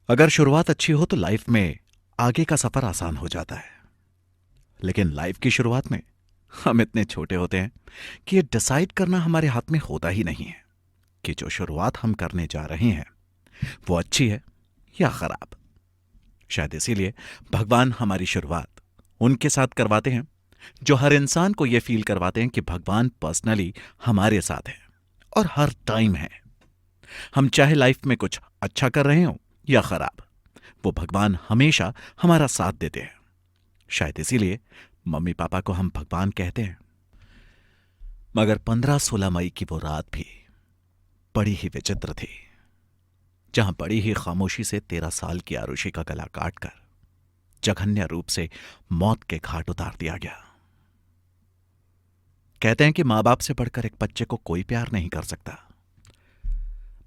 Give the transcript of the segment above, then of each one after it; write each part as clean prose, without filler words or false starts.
अगर शुरुआत अच्छी हो तो लाइफ में आगे का सफर आसान हो जाता है। लेकिन लाइफ की शुरुआत में हम इतने छोटे होते हैं कि ये डिसाइड करना हमारे हाथ में होता ही नहीं है कि जो शुरुआत हम करने जा रहे हैं वो अच्छी है या खराब। शायद इसीलिए भगवान हमारी शुरुआत उनके साथ करवाते हैं जो हर इंसान को यह फील करवाते हैं कि भगवान पर्सनली हमारे साथ है और हर टाइम है। हम चाहे लाइफ में कुछ अच्छा कर रहे हो या खराब, वो भगवान हमेशा हमारा साथ देते हैं। शायद इसीलिए मम्मी पापा को हम भगवान कहते हैं। मगर 15-16 मई की वो रात भी बड़ी ही विचित्र थी, जहां बड़ी ही खामोशी से 13 साल की आरुषि का गला काटकर जघन्य रूप से मौत के घाट उतार दिया गया। कहते हैं कि मां बाप से बढ़कर एक बच्चे को कोई प्यार नहीं कर सकता,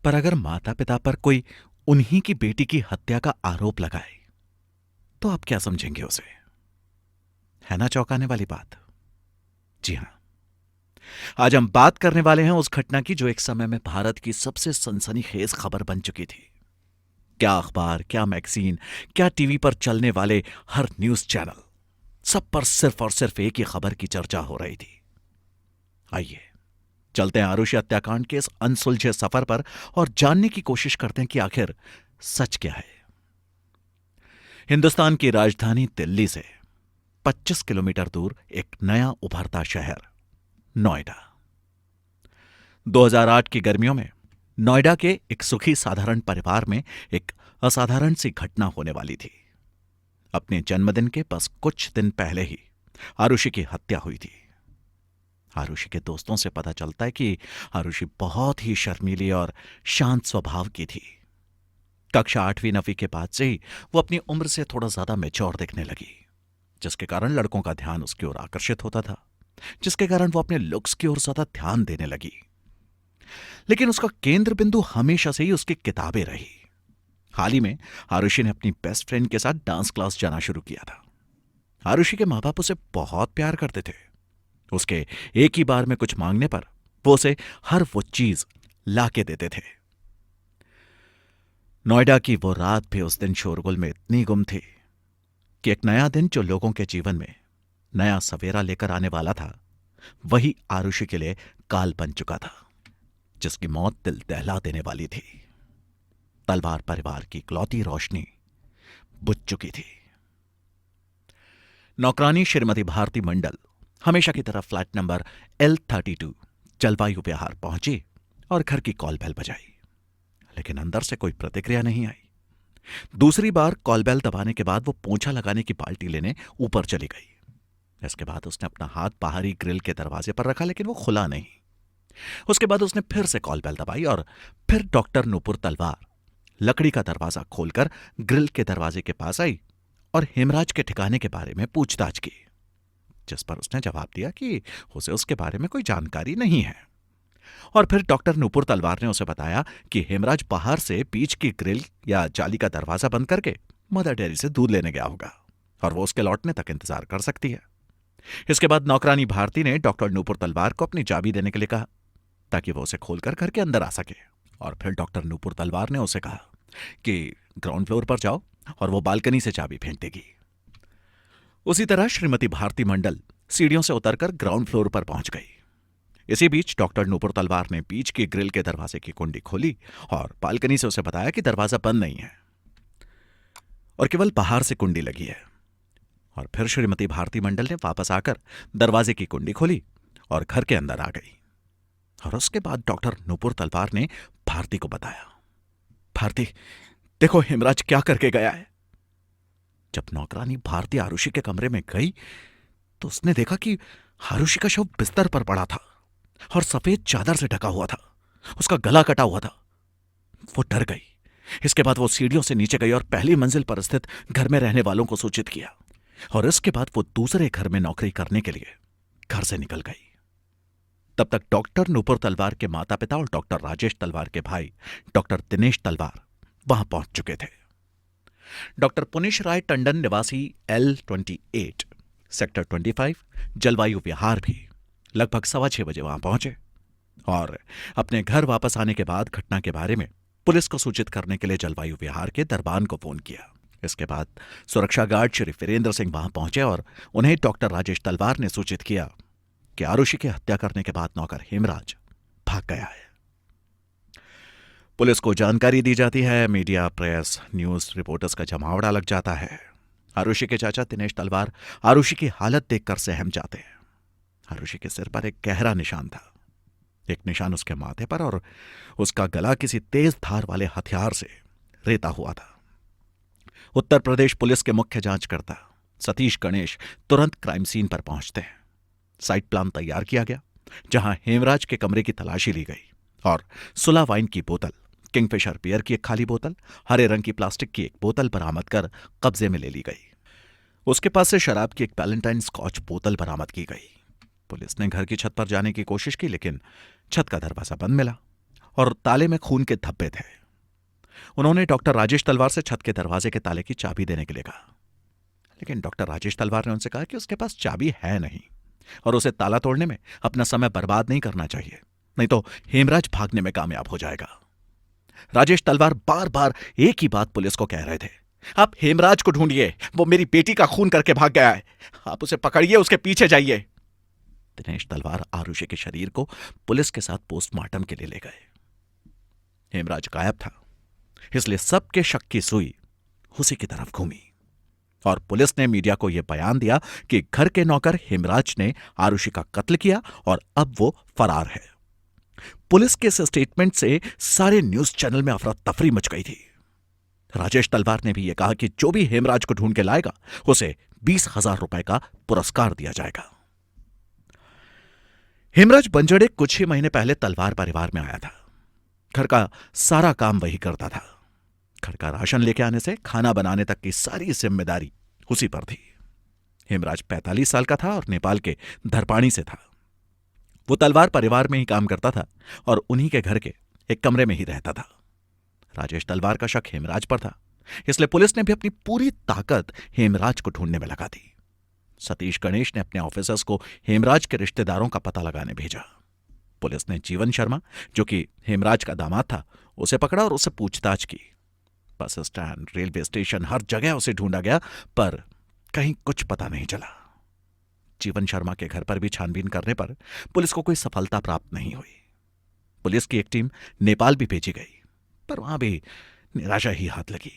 पर अगर माता पिता पर कोई उन्हीं की बेटी की हत्या का आरोप लगाए तो आप क्या समझेंगे उसे? है ना चौंकाने वाली बात? जी हां, आज हम बात करने वाले हैं उस घटना की जो एक समय में भारत की सबसे सनसनीखेज खबर बन चुकी थी। क्या अखबार, क्या मैगजीन, क्या टीवी पर चलने वाले हर न्यूज चैनल, सब पर सिर्फ और सिर्फ एक ही खबर की चर्चा हो रही थी। आइए चलते हैं आरुषि हत्याकांड के इस अनसुलझे सफर पर और जानने की कोशिश करते हैं कि आखिर सच क्या है। हिंदुस्तान की राजधानी दिल्ली से 25 किलोमीटर दूर एक नया उभरता शहर नोएडा। 2008 की गर्मियों में नोएडा के एक सुखी साधारण परिवार में एक असाधारण सी घटना होने वाली थी। अपने जन्मदिन के बस कुछ दिन पहले ही आरुषि की हत्या हुई थी। आरुषि के दोस्तों से पता चलता है कि आरुषि बहुत ही शर्मीली और शांत स्वभाव की थी। कक्षा 8वीं-9वीं के बाद से ही वो अपनी उम्र से थोड़ा ज्यादा मैच्योर दिखने लगी, जिसके कारण लड़कों का ध्यान उसकी ओर आकर्षित होता था, जिसके कारण वो अपने लुक्स की ओर ज्यादा ध्यान देने लगी। लेकिन उसका केंद्र बिंदु हमेशा से ही उसकी किताबें रही। हाल ही में आरुषि ने अपनी बेस्ट फ्रेंड के साथ डांस क्लास जाना शुरू किया था। आरुषि के मां बाप उसे बहुत प्यार करते थे। उसके एक ही बार में कुछ मांगने पर वो उसे हर वो चीज लाके देते थे। नोएडा की वो रात भी उस दिन शोरगुल में इतनी गुम थी कि एक नया दिन जो लोगों के जीवन में नया सवेरा लेकर आने वाला था, वही आरुषि के लिए काल बन चुका था, जिसकी मौत दिल दहला देने वाली थी। तलवार परिवार की इकलौती रोशनी बुझ चुकी थी। नौकरानी श्रीमती भारती मंडल हमेशा की तरह फ्लैट नंबर L32 जलवायु विहार पहुंची और घर की कॉल बेल बजाई, लेकिन अंदर से कोई प्रतिक्रिया नहीं आई। दूसरी बार कॉल बेल दबाने के बाद वो पोंछा लगाने की बाल्टी लेने ऊपर चली गई। इसके बाद उसने अपना हाथ बाहरी ग्रिल के दरवाजे पर रखा, लेकिन वो खुला नहीं। उसके बाद उसने फिर से कॉल बेल दबाई और फिर डॉक्टर नूपुर तलवार लकड़ी का दरवाजा खोलकर ग्रिल के दरवाजे के पास आई और हेमराज के ठिकाने के बारे में पूछताछ की, जिस पर उसने जवाब दिया कि उसे उसके बारे में कोई जानकारी नहीं है। और फिर डॉक्टर नूपुर तलवार ने उसे बताया कि हेमराज बाहर से बीच की ग्रिल या जाली का दरवाजा बंद करके मदर डेयरी से दूध लेने गया होगा और वो उसके लौटने तक इंतजार कर सकती है। इसके बाद नौकरानी भारती ने डॉक्टर नूपुर तलवार को अपनी चाबी देने के लिए कहा ताकि वो उसे खोलकर घर के अंदर आ सके। और फिर डॉक्टर नूपुर तलवार ने उसे कहा कि ग्राउंड फ्लोर पर जाओ और वो बालकनी से चाबी फेंक देगी। उसी तरह श्रीमती भारती मंडल सीढ़ियों से उतरकर ग्राउंड फ्लोर पर पहुंच गई। इसी बीच डॉक्टर नूपुर तलवार ने बीच की ग्रिल के दरवाजे की कुंडी खोली और बालकनी से उसे बताया कि दरवाजा बंद नहीं है और केवल बाहर से कुंडी लगी है। और फिर श्रीमती भारती मंडल ने वापस आकर दरवाजे की कुंडी खोली और घर के अंदर आ गई। और उसके बाद डॉक्टर नूपुर तलवार ने भारती को बताया, भारती देखो हेमराज क्या करके गया है। जब नौकरानी भारती आरुषि के कमरे में गई तो उसने देखा कि आरुषि का शव बिस्तर पर पड़ा था और सफेद चादर से ढका हुआ था। उसका गला कटा हुआ था। वो डर गई। इसके बाद वो सीढ़ियों से नीचे गई और पहली मंजिल पर स्थित घर में रहने वालों को सूचित किया और इसके बाद वो दूसरे घर में नौकरी करने के लिए घर से निकल गई। तब तक डॉक्टर नूपुर तलवार के माता पिता और डॉक्टर राजेश तलवार के भाई डॉक्टर दिनेश तलवार वहां पहुंच चुके थे। डॉक्टर पुनिश राय टंडन निवासी L28 सेक्टर 25 जलवायु विहार भी लगभग 6:15 बजे वहां पहुंचे और अपने घर वापस आने के बाद घटना के बारे में पुलिस को सूचित करने के लिए जलवायु विहार के दरबान को फोन किया। इसके बाद सुरक्षा गार्ड श्री वीरेंद्र सिंह वहां पहुंचे और उन्हें डॉक्टर राजेश तलवार ने सूचित किया कि आरुषि की हत्या करने के बाद नौकर हेमराज भाग गया है। पुलिस को जानकारी दी जाती है। मीडिया, प्रेस, न्यूज रिपोर्टर्स का जमावड़ा लग जाता है। आरुषि के चाचा दिनेश तलवार आरुषि की हालत देखकर सहम जाते हैं। आरुषि के सिर पर एक गहरा निशान था, एक निशान उसके माथे पर, और उसका गला किसी तेज धार वाले हथियार से रेता हुआ था। उत्तर प्रदेश पुलिस के मुख्य जांचकर्ता सतीश गणेश तुरंत क्राइम सीन पर पहुंचते हैं। साइट प्लान तैयार किया गया, जहां हेमराज के कमरे की तलाशी ली गई और सुला वाइन की बोतल, किंगफिशर बियर की एक खाली बोतल, हरे रंग की प्लास्टिक की एक बोतल बरामद कर कब्जे में ले ली गई। उसके पास से शराब की एक वैलेंटाइन स्कॉच बोतल बरामद की गई। पुलिस ने घर की छत पर जाने की कोशिश की, लेकिन छत का दरवाजा बंद मिला और ताले में खून के धब्बे थे। उन्होंने डॉक्टर राजेश तलवार से छत के दरवाजे के ताले की चाबी देने के लिए कहा, लेकिन डॉक्टर राजेश तलवार ने उनसे कहा कि उसके पास चाबी है नहीं और उसे ताला तोड़ने में अपना समय बर्बाद नहीं करना चाहिए, नहीं तो हेमराज भागने में कामयाब हो जाएगा। राजेश तलवार बार बार एक ही बात पुलिस को कह रहे थे, आप हेमराज को ढूंढिए, वो मेरी बेटी का खून करके भाग गया है, आप उसे पकड़िए, उसके पीछे जाइए। दिनेश तलवार आरुषि के शरीर को पुलिस के साथ पोस्टमार्टम के लिए ले गए। हेमराज गायब था, इसलिए सबके शक की सुई उसी की तरफ घूमी और पुलिस ने मीडिया को यह बयान दिया कि घर के नौकर हेमराज ने आरुषि का कत्ल किया और अब वो फरार है। पुलिस के इस स्टेटमेंट से सारे न्यूज चैनल में अफरा तफरी मच गई थी। राजेश तलवार ने भी यह कहा कि जो भी हेमराज को ढूंढ के लाएगा उसे 20,000 रुपए का पुरस्कार दिया जाएगा। हेमराज बंजड़े कुछ ही महीने पहले तलवार परिवार में आया था। घर का सारा काम वही करता था। घर का राशन लेके आने से खाना बनाने तक की सारी जिम्मेदारी उसी पर थी। हेमराज 45 साल का था और नेपाल के धरपाणी से था। वो तलवार परिवार में ही काम करता था और उन्हीं के घर के एक कमरे में ही रहता था। राजेश तलवार का शक हेमराज पर था, इसलिए पुलिस ने भी अपनी पूरी ताकत हेमराज को ढूंढने में लगा दी। सतीश गणेश ने अपने ऑफिसर्स को हेमराज के रिश्तेदारों का पता लगाने भेजा। पुलिस ने जीवन शर्मा, जो कि हेमराज का दामाद था, उसे पकड़ा और उससे पूछताछ की। बस स्टैंड, रेलवे स्टेशन, हर जगह उसे ढूंढा गया, पर कहीं कुछ पता नहीं चला। जीवन शर्मा के घर पर भी छानबीन करने पर पुलिस को कोई सफलता प्राप्त नहीं हुई। पुलिस की एक टीम नेपाल भी भेजी गई, पर वहां भी निराशा ही हाथ लगी।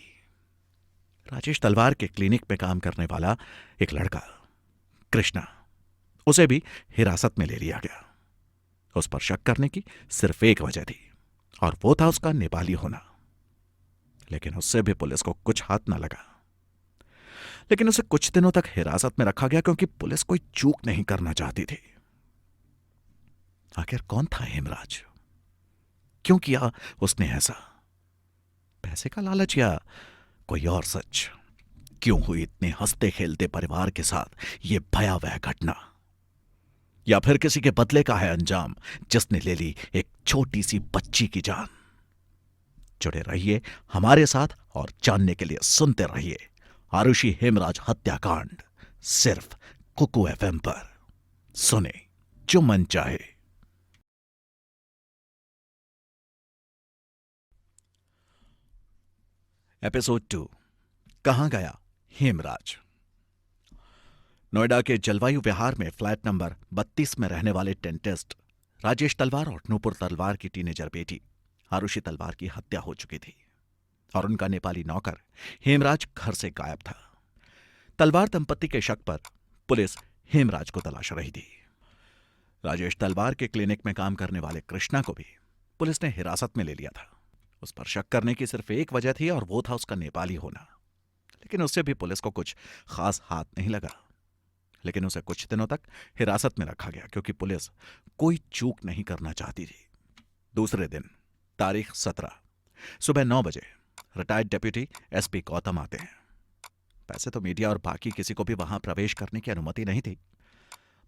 राजेश तलवार के क्लिनिक में काम करने वाला एक लड़का कृष्णा, उसे भी हिरासत में ले लिया गया। उस पर शक करने की सिर्फ एक वजह थी और वो था उसका नेपाली होना, लेकिन उससे भी पुलिस को कुछ हाथ ना लगा। लेकिन उसे कुछ दिनों तक हिरासत में रखा गया क्योंकि पुलिस कोई चूक नहीं करना चाहती थी। आखिर कौन था हेमराज? क्यों किया उसने ऐसा? पैसे का लालच या कोई और सच? क्यों हुई इतने हंसते खेलते परिवार के साथ यह भयावह घटना? या फिर किसी के बदले का है अंजाम जिसने ले ली एक छोटी सी बच्ची की जान? जुड़े रहिए हमारे साथ और जानने के लिए सुनते रहिए आरुषि हेमराज हत्याकांड, सिर्फ कुकू एफएम पर। सुने जो मन चाहे। एपिसोड 2, कहां गया हेमराज। नोएडा के जलवायु विहार में फ्लैट नंबर 32 में रहने वाले डेंटिस्ट राजेश तलवार और नूपुर तलवार की टीनेजर बेटी आरुषि तलवार की हत्या हो चुकी थी और उनका नेपाली नौकर हेमराज घर से गायब था। तलवार दंपत्ति के शक पर पुलिस हेमराज को तलाश रही थी। राजेश तलवार के क्लिनिक में काम करने वाले कृष्णा को भी पुलिस ने हिरासत में ले लिया था। उस पर शक करने की सिर्फ एक वजह थी और वो था उसका नेपाली होना, लेकिन उससे भी पुलिस को कुछ खास हाथ नहीं लगा। लेकिन उसे कुछ दिनों तक हिरासत में रखा गया क्योंकि पुलिस कोई चूक नहीं करना चाहती थी। दूसरे दिन तारीख 17 सुबह 9 बजे रिटायर्ड डेप्यूटी एसपी गौतम आते हैं। वैसे तो मीडिया और बाकी किसी को भी वहां प्रवेश करने की अनुमति नहीं थी,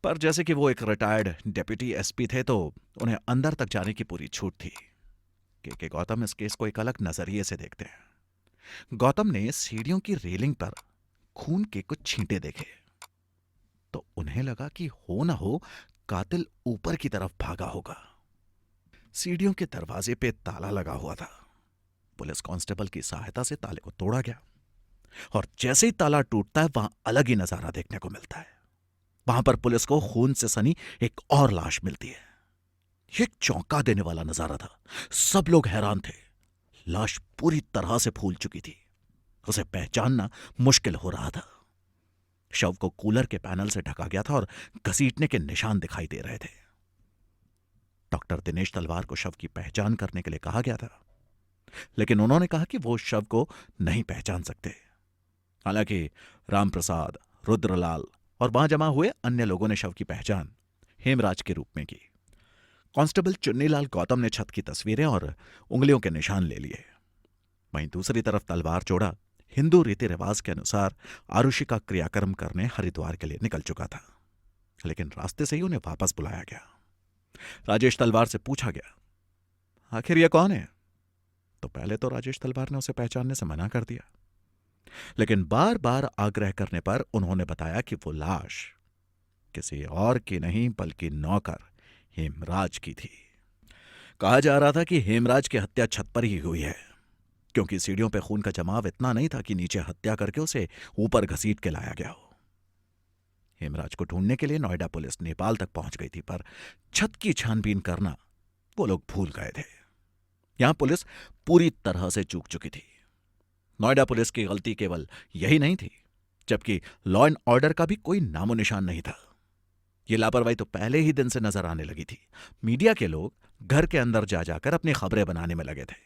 पर जैसे कि वो एक रिटायर्ड डेप्यूटी एसपी थे तो उन्हें अंदर तक जाने की पूरी छूट थी। के गौतम इस केस को एक अलग नजरिए से देखते हैं। गौतम ने सीढ़ियों की रेलिंग पर खून के कुछ छींटे देखे तो उन्हें लगा कि हो ना हो कातिल ऊपर की तरफ भागा होगा। सीढ़ियों के दरवाजे पे ताला लगा हुआ था। पुलिस कांस्टेबल की सहायता से ताले को तोड़ा गया और जैसे ही ताला टूटता है वहां अलग ही नजारा देखने को मिलता है। वहां पर पुलिस को खून से सनी एक और लाश मिलती है। यह एक चौंका देने वाला नजारा था। सब लोग हैरान थे। लाश पूरी तरह से फूल चुकी थी। उसे पहचानना मुश्किल हो रहा था। शव को कूलर के पैनल से ढका गया था और घसीटने के निशान दिखाई दे रहे थे। डॉक्टर दिनेश तलवार को शव की पहचान करने के लिए कहा गया था, लेकिन उन्होंने कहा कि वो शव को नहीं पहचान सकते। हालांकि रामप्रसाद, रुद्रलाल और वहां जमा हुए अन्य लोगों ने शव की पहचान हेमराज के रूप में की। कांस्टेबल चुन्नीलाल गौतम ने छत की तस्वीरें और उंगलियों के निशान ले लिए। वहीं दूसरी तरफ तलवार जोड़ा हिंदू रीति रिवाज के अनुसार आरुषि का क्रियाक्रम करने हरिद्वार के लिए निकल चुका था, लेकिन रास्ते से ही उन्हें वापस बुलाया गया। राजेश तलवार से पूछा गया, आखिर यह कौन है? तो पहले तो राजेश तलवार ने उसे पहचानने से मना कर दिया, लेकिन बार बार आग्रह करने पर उन्होंने बताया कि वो लाश किसी और की नहीं बल्कि नौकर हेमराज की थी। कहा जा रहा था कि हेमराज की हत्या छत पर ही हुई है, क्योंकि सीढ़ियों पे खून का जमाव इतना नहीं था कि नीचे हत्या करके उसे ऊपर घसीट के लाया गया हो। हेमराज को ढूंढने के लिए नोएडा पुलिस नेपाल तक पहुंच गई थी, पर छत की छानबीन करना वो लोग भूल गए थे। यहां पुलिस पूरी तरह से चूक चुकी थी। नोएडा पुलिस की गलती केवल यही नहीं थी, जबकि लॉ एंड ऑर्डर का भी कोई नामो निशान नहीं था। ये लापरवाही तो पहले ही दिन से नजर आने लगी थी। मीडिया के लोग घर के अंदर जा जाकर अपनी खबरें बनाने में लगे थे।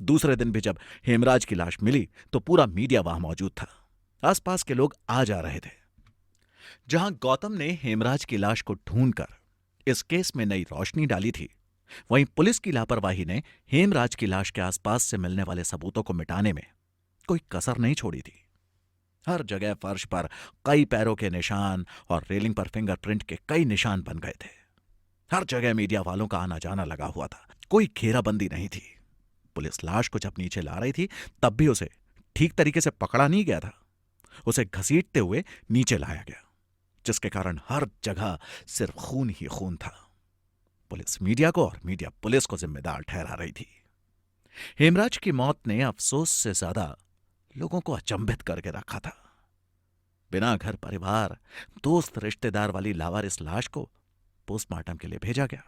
दूसरे दिन भी जब हेमराज की लाश मिली तो पूरा मीडिया वहां मौजूद था। आसपास के लोग आ जा रहे थे। जहां गौतम ने हेमराज की लाश को ढूंढकर इस केस में नई रोशनी डाली थी, वहीं पुलिस की लापरवाही ने हेमराज की लाश के आसपास से मिलने वाले सबूतों को मिटाने में कोई कसर नहीं छोड़ी थी। हर जगह फर्श पर कई पैरों के निशान और रेलिंग पर फिंगरप्रिंट के कई निशान बन गए थे। हर जगह मीडिया वालों का आना जाना लगा हुआ था। कोई घेराबंदी नहीं थी। पुलिस लाश को जब नीचे ला रही थी तब भी उसे ठीक तरीके से पकड़ा नहीं गया था। उसे घसीटते हुए नीचे लाया गया, जिसके कारण हर जगह सिर्फ खून ही खून था। पुलिस मीडिया को और मीडिया पुलिस को जिम्मेदार ठहरा रही थी। हेमराज की मौत ने अफसोस से ज्यादा लोगों को अचंभित करके रखा था। बिना घर परिवार, दोस्त, रिश्तेदार वाली लावारिस लाश को पोस्टमार्टम के लिए भेजा गया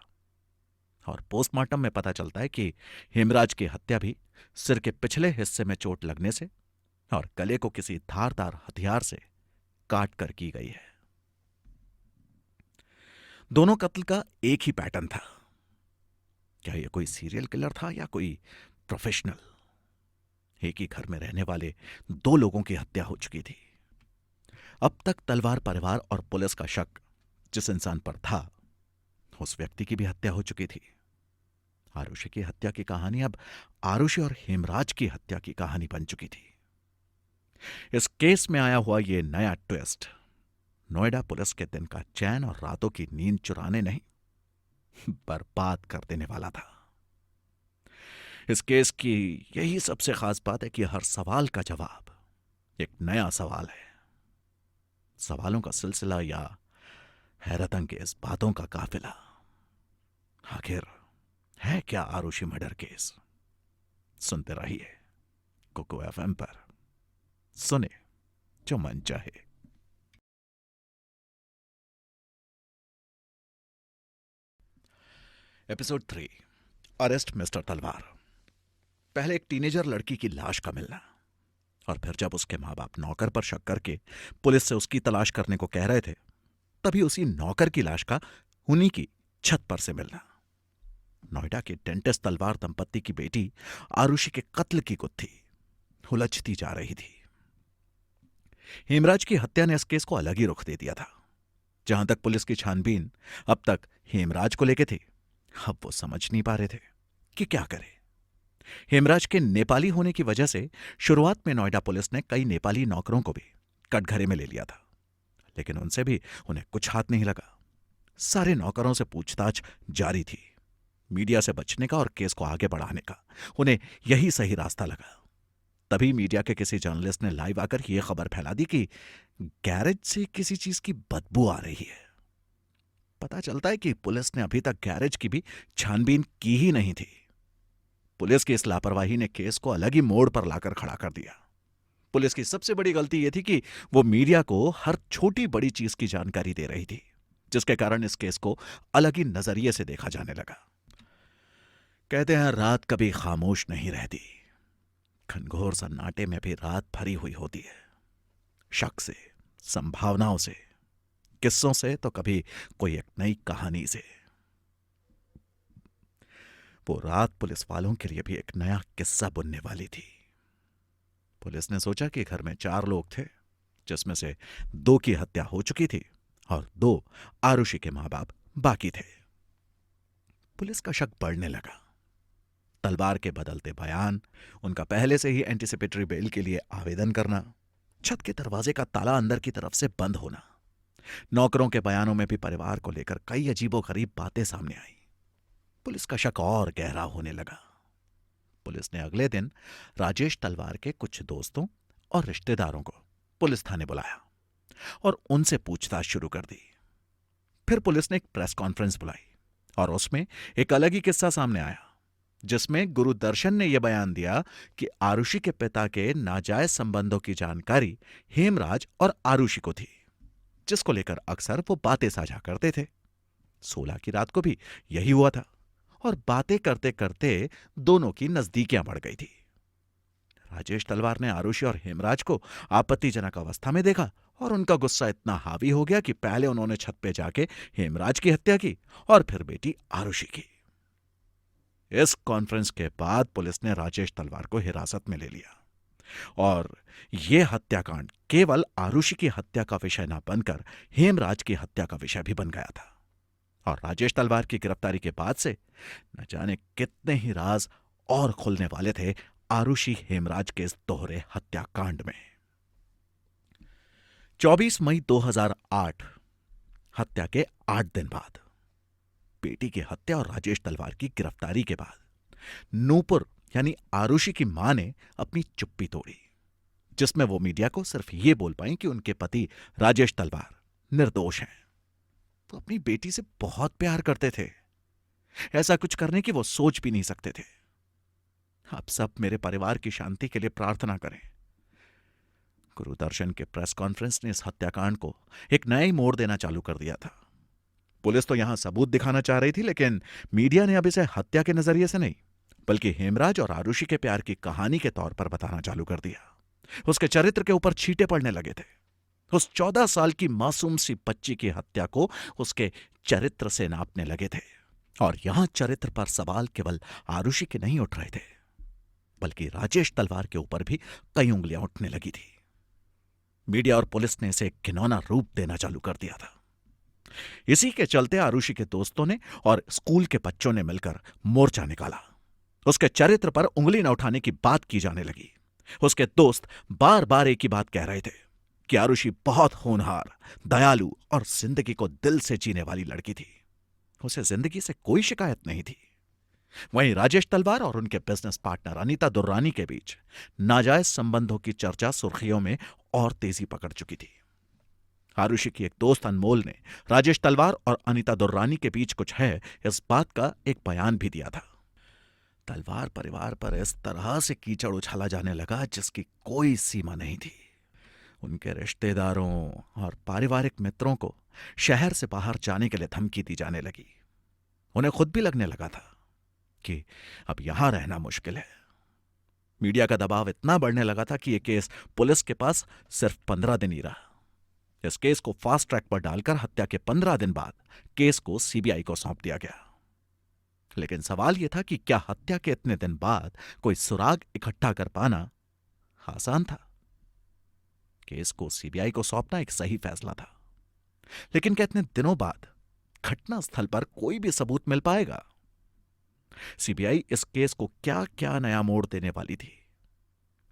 और पोस्टमार्टम में पता चलता है कि हेमराज की हत्या भी सिर के पिछले हिस्से में चोट लगने से और गले को किसी धारदार हथियार से काट कर की गई है। दोनों कत्ल का एक ही पैटर्न था। क्या यह कोई सीरियल किलर था या कोई प्रोफेशनल? एक ही घर में रहने वाले दो लोगों की हत्या हो चुकी थी। अब तक तलवार परिवार और पुलिस का शक जिस इंसान पर था, उस व्यक्ति की भी हत्या हो चुकी थी। आरुषि की हत्या की कहानी अब आरुषि और हेमराज की हत्या की कहानी बन चुकी थी। इस केस में आया हुआ यह नया ट्विस्ट नोएडा पुलिस के दिन का चैन और रातों की नींद चुराने नहीं, बर्बाद कर देने वाला था। इस केस की यही सबसे खास बात है कि हर सवाल का जवाब एक नया सवाल है। सवालों का सिलसिला या हैरतअंगेज बातों का काफिला। आखिर है क्या आरुषि मर्डर केस? सुनते रहिए कुकू एफएम पर। सुने जो मन चाहे। एपिसोड 3, अरेस्ट मिस्टर तलवार। पहले एक टीनेजर लड़की की लाश का मिलना, और फिर जब उसके मां बाप नौकर पर शक करके पुलिस से उसकी तलाश करने को कह रहे थे, तभी उसी नौकर की लाश का उन्हीं की छत पर से मिलना। नोएडा के डेंटिस्ट तलवार दंपत्ति की बेटी आरुषि के कत्ल की गुत्थी उलझती जा रही थी। हेमराज की हत्या ने इस केस को अलग ही रुख दे दिया था। जहां तक पुलिस की छानबीन अब तक हेमराज को लेके थी, अब वो समझ नहीं पा रहे थे कि क्या करें। हेमराज के नेपाली होने की वजह से शुरुआत में नोएडा पुलिस ने कई नेपाली नौकरों को भी कटघरे में ले लिया था, लेकिन उनसे भी उन्हें कुछ हाथ नहीं लगा। सारे नौकरों से पूछताछ जारी थी। मीडिया से बचने का और केस को आगे बढ़ाने का उन्हें यही सही रास्ता लगा। तभी मीडिया के किसी जर्नलिस्ट ने लाइव आकर यह खबर फैला दी कि गैरेज से किसी चीज की बदबू आ रही है। पता चलता है कि पुलिस ने अभी तक गैरेज की भी छानबीन की ही नहीं थी। पुलिस की इस लापरवाही ने केस को अलग ही मोड़ पर लाकर खड़ा कर दिया। पुलिस की सबसे बड़ी गलती यह थी कि वो मीडिया को हर छोटी बड़ी चीज की जानकारी दे रही थी, जिसके कारण इस केस को अलग ही नजरिए से देखा जाने लगा। कहते हैं रात कभी खामोश नहीं रहती, घनघोर सन्नाटे में भी रात भरी हुई होती है, शक से, संभावनाओं से, किस्सों से, तो कभी कोई एक नई कहानी से। वो रात पुलिस वालों के लिए भी एक नया किस्सा बुनने वाली थी। पुलिस ने सोचा कि घर में 4 लोग थे, जिसमें से 2 की हत्या हो चुकी थी और 2 आरुषि के मां बाप बाकी थे। पुलिस का शक बढ़ने लगा। तलवार के बदलते बयान, उनका पहले से ही एंटीसिपेटरी बेल के लिए आवेदन करना, छत के दरवाजे का ताला अंदर की तरफ से बंद होना, नौकरों के बयानों में भी परिवार को लेकर कई अजीबोगरीब बातें सामने आई। पुलिस का शक और गहरा होने लगा। पुलिस ने अगले दिन राजेश तलवार के कुछ दोस्तों और रिश्तेदारों को पुलिस थाने बुलाया और उनसे पूछताछ शुरू कर दी। फिर पुलिस ने एक प्रेस कॉन्फ्रेंस बुलाई और उसमें एक अलग ही किस्सा सामने आया, जिसमें गुरुदर्शन ने यह बयान दिया कि आरुषि के पिता के नाजायज संबंधों की जानकारी हेमराज और आरुषि को थी, जिसको लेकर अक्सर वो बातें साझा करते थे। 16 की रात को भी यही हुआ था और बातें करते करते दोनों की नजदीकियां बढ़ गई थी। राजेश तलवार ने आरुषि और हेमराज को आपत्तिजनक अवस्था में देखा और उनका गुस्सा इतना हावी हो गया कि पहले उन्होंने छत पे जाके हेमराज की हत्या की और फिर बेटी आरुषि की। इस कॉन्फ्रेंस के बाद पुलिस ने राजेश तलवार को हिरासत में ले लिया और यह हत्याकांड केवल आरुषि की हत्या का विषय न बनकर हेमराज की हत्या का विषय भी बन गया था। और राजेश तलवार की गिरफ्तारी के बाद से न जाने कितने ही राज और खुलने वाले थे आरुषि हेमराज के इस दोहरे हत्याकांड में। 24 मई 2008, हत्या के 8 दिन बाद, बेटी की हत्या और राजेश तलवार की गिरफ्तारी के बाद नूपुर यानी आरुषि की मां ने अपनी चुप्पी तोड़ी, जिसमें वो मीडिया को सिर्फ ये बोल पाई कि उनके पति राजेश तलवार निर्दोष हैं। वो अपनी बेटी से बहुत प्यार करते थे, ऐसा कुछ करने की वो सोच भी नहीं सकते थे। आप सब मेरे परिवार की शांति के लिए प्रार्थना करें। गुरुदर्शन के प्रेस कॉन्फ्रेंस ने इस हत्याकांड को एक नया ही मोड़ देना चालू कर दिया था। पुलिस तो यहां सबूत दिखाना चाह रही थी, लेकिन मीडिया ने अब इसे हत्या के नजरिए से नहीं, बल्कि हेमराज और आरुषि के प्यार की कहानी के तौर पर बताना चालू कर दिया। उसके चरित्र के ऊपर छींटे पड़ने लगे थे। उस 14 साल की मासूम सी बच्ची की हत्या को उसके चरित्र से नापने लगे थे। और यहां चरित्र पर सवाल केवल आरुषि के नहीं उठ रहे थे, बल्कि राजेश तलवार के ऊपर भी कई उंगलियां उठने लगी थी। मीडिया और पुलिस ने इसे एक घिनौना रूप देना चालू कर दिया था। इसी के चलते आरुषि के दोस्तों ने और स्कूल के बच्चों ने मिलकर मोर्चा निकाला। उसके चरित्र पर उंगली न उठाने की बात की जाने लगी। उसके दोस्त बार बार एक ही बात कह रहे थे कि आरुषि बहुत होनहार, दयालु और जिंदगी को दिल से जीने वाली लड़की थी। उसे जिंदगी से कोई शिकायत नहीं थी। वहीं राजेश तलवार और उनके बिजनेस पार्टनर अनीता दुर्रानी के बीच नाजायज संबंधों की चर्चा सुर्खियों में और तेजी पकड़ चुकी थी। आरुषि की एक दोस्त अनमोल ने राजेश तलवार और अनीता दुर्रानी के बीच कुछ है इस बात का एक बयान भी दिया था। तलवार परिवार पर इस तरह से कीचड़ उछाला जाने लगा जिसकी कोई सीमा नहीं थी। उनके रिश्तेदारों और पारिवारिक मित्रों को शहर से बाहर जाने के लिए धमकी दी जाने लगी। उन्हें खुद भी लगने लगा था कि अब यहां रहना मुश्किल है। मीडिया का दबाव इतना बढ़ने लगा था कि यह केस पुलिस के पास सिर्फ 15 दिन ही रहा। इस केस को फास्ट ट्रैक पर डालकर हत्या के 15 दिन बाद केस को सीबीआई को सौंप दिया गया। लेकिन सवाल यह था कि क्या हत्या के इतने दिन बाद कोई सुराग इकट्ठा कर पाना आसान था? केस को सीबीआई को सौंपना एक सही फैसला था, लेकिन क्या इतने दिनों बाद घटना स्थल पर कोई भी सबूत मिल पाएगा? सीबीआई इस केस को क्या क्या नया मोड़ देने वाली थी?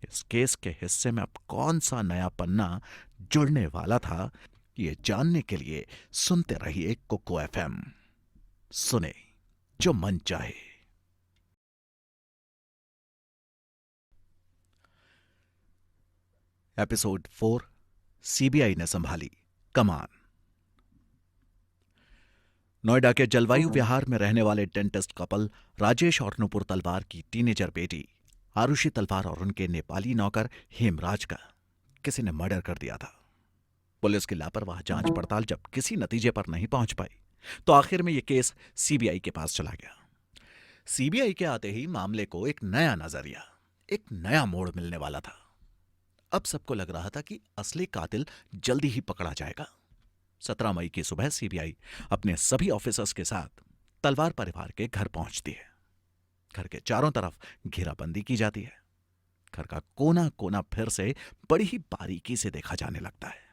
इस केस के हिस्से में अब कौन सा नया पन्ना जुड़ने वाला था? ये जानने के लिए सुनते रहिए कुकू एफएम। सुने जो मन चाहे। एपिसोड 4, सीबीआई ने संभाली कमान। नोएडा के जलवायु विहार में रहने वाले डेंटिस्ट कपल राजेश और नुपुर तलवार की टीनेजर बेटी आरुषि तलवार और उनके नेपाली नौकर हेमराज का किसी ने मर्डर कर दिया था। पुलिस की लापरवाह जांच पड़ताल जब किसी नतीजे पर नहीं पहुंच पाई तो आखिर में यह केस सीबीआई के पास चला गया। सीबीआई के आते ही मामले को एक नया नजरिया, एक नया मोड़ मिलने वाला था। अब सबको लग रहा था कि असली कातिल जल्दी ही पकड़ा जाएगा। 17 मई की सुबह सीबीआई अपने सभी ऑफिसर्स के साथ तलवार परिवार के घर पहुंचती है। घर के चारों तरफ घेराबंदी की जाती है। घर का कोना कोना फिर से बड़ी ही बारीकी से देखा जाने लगता है।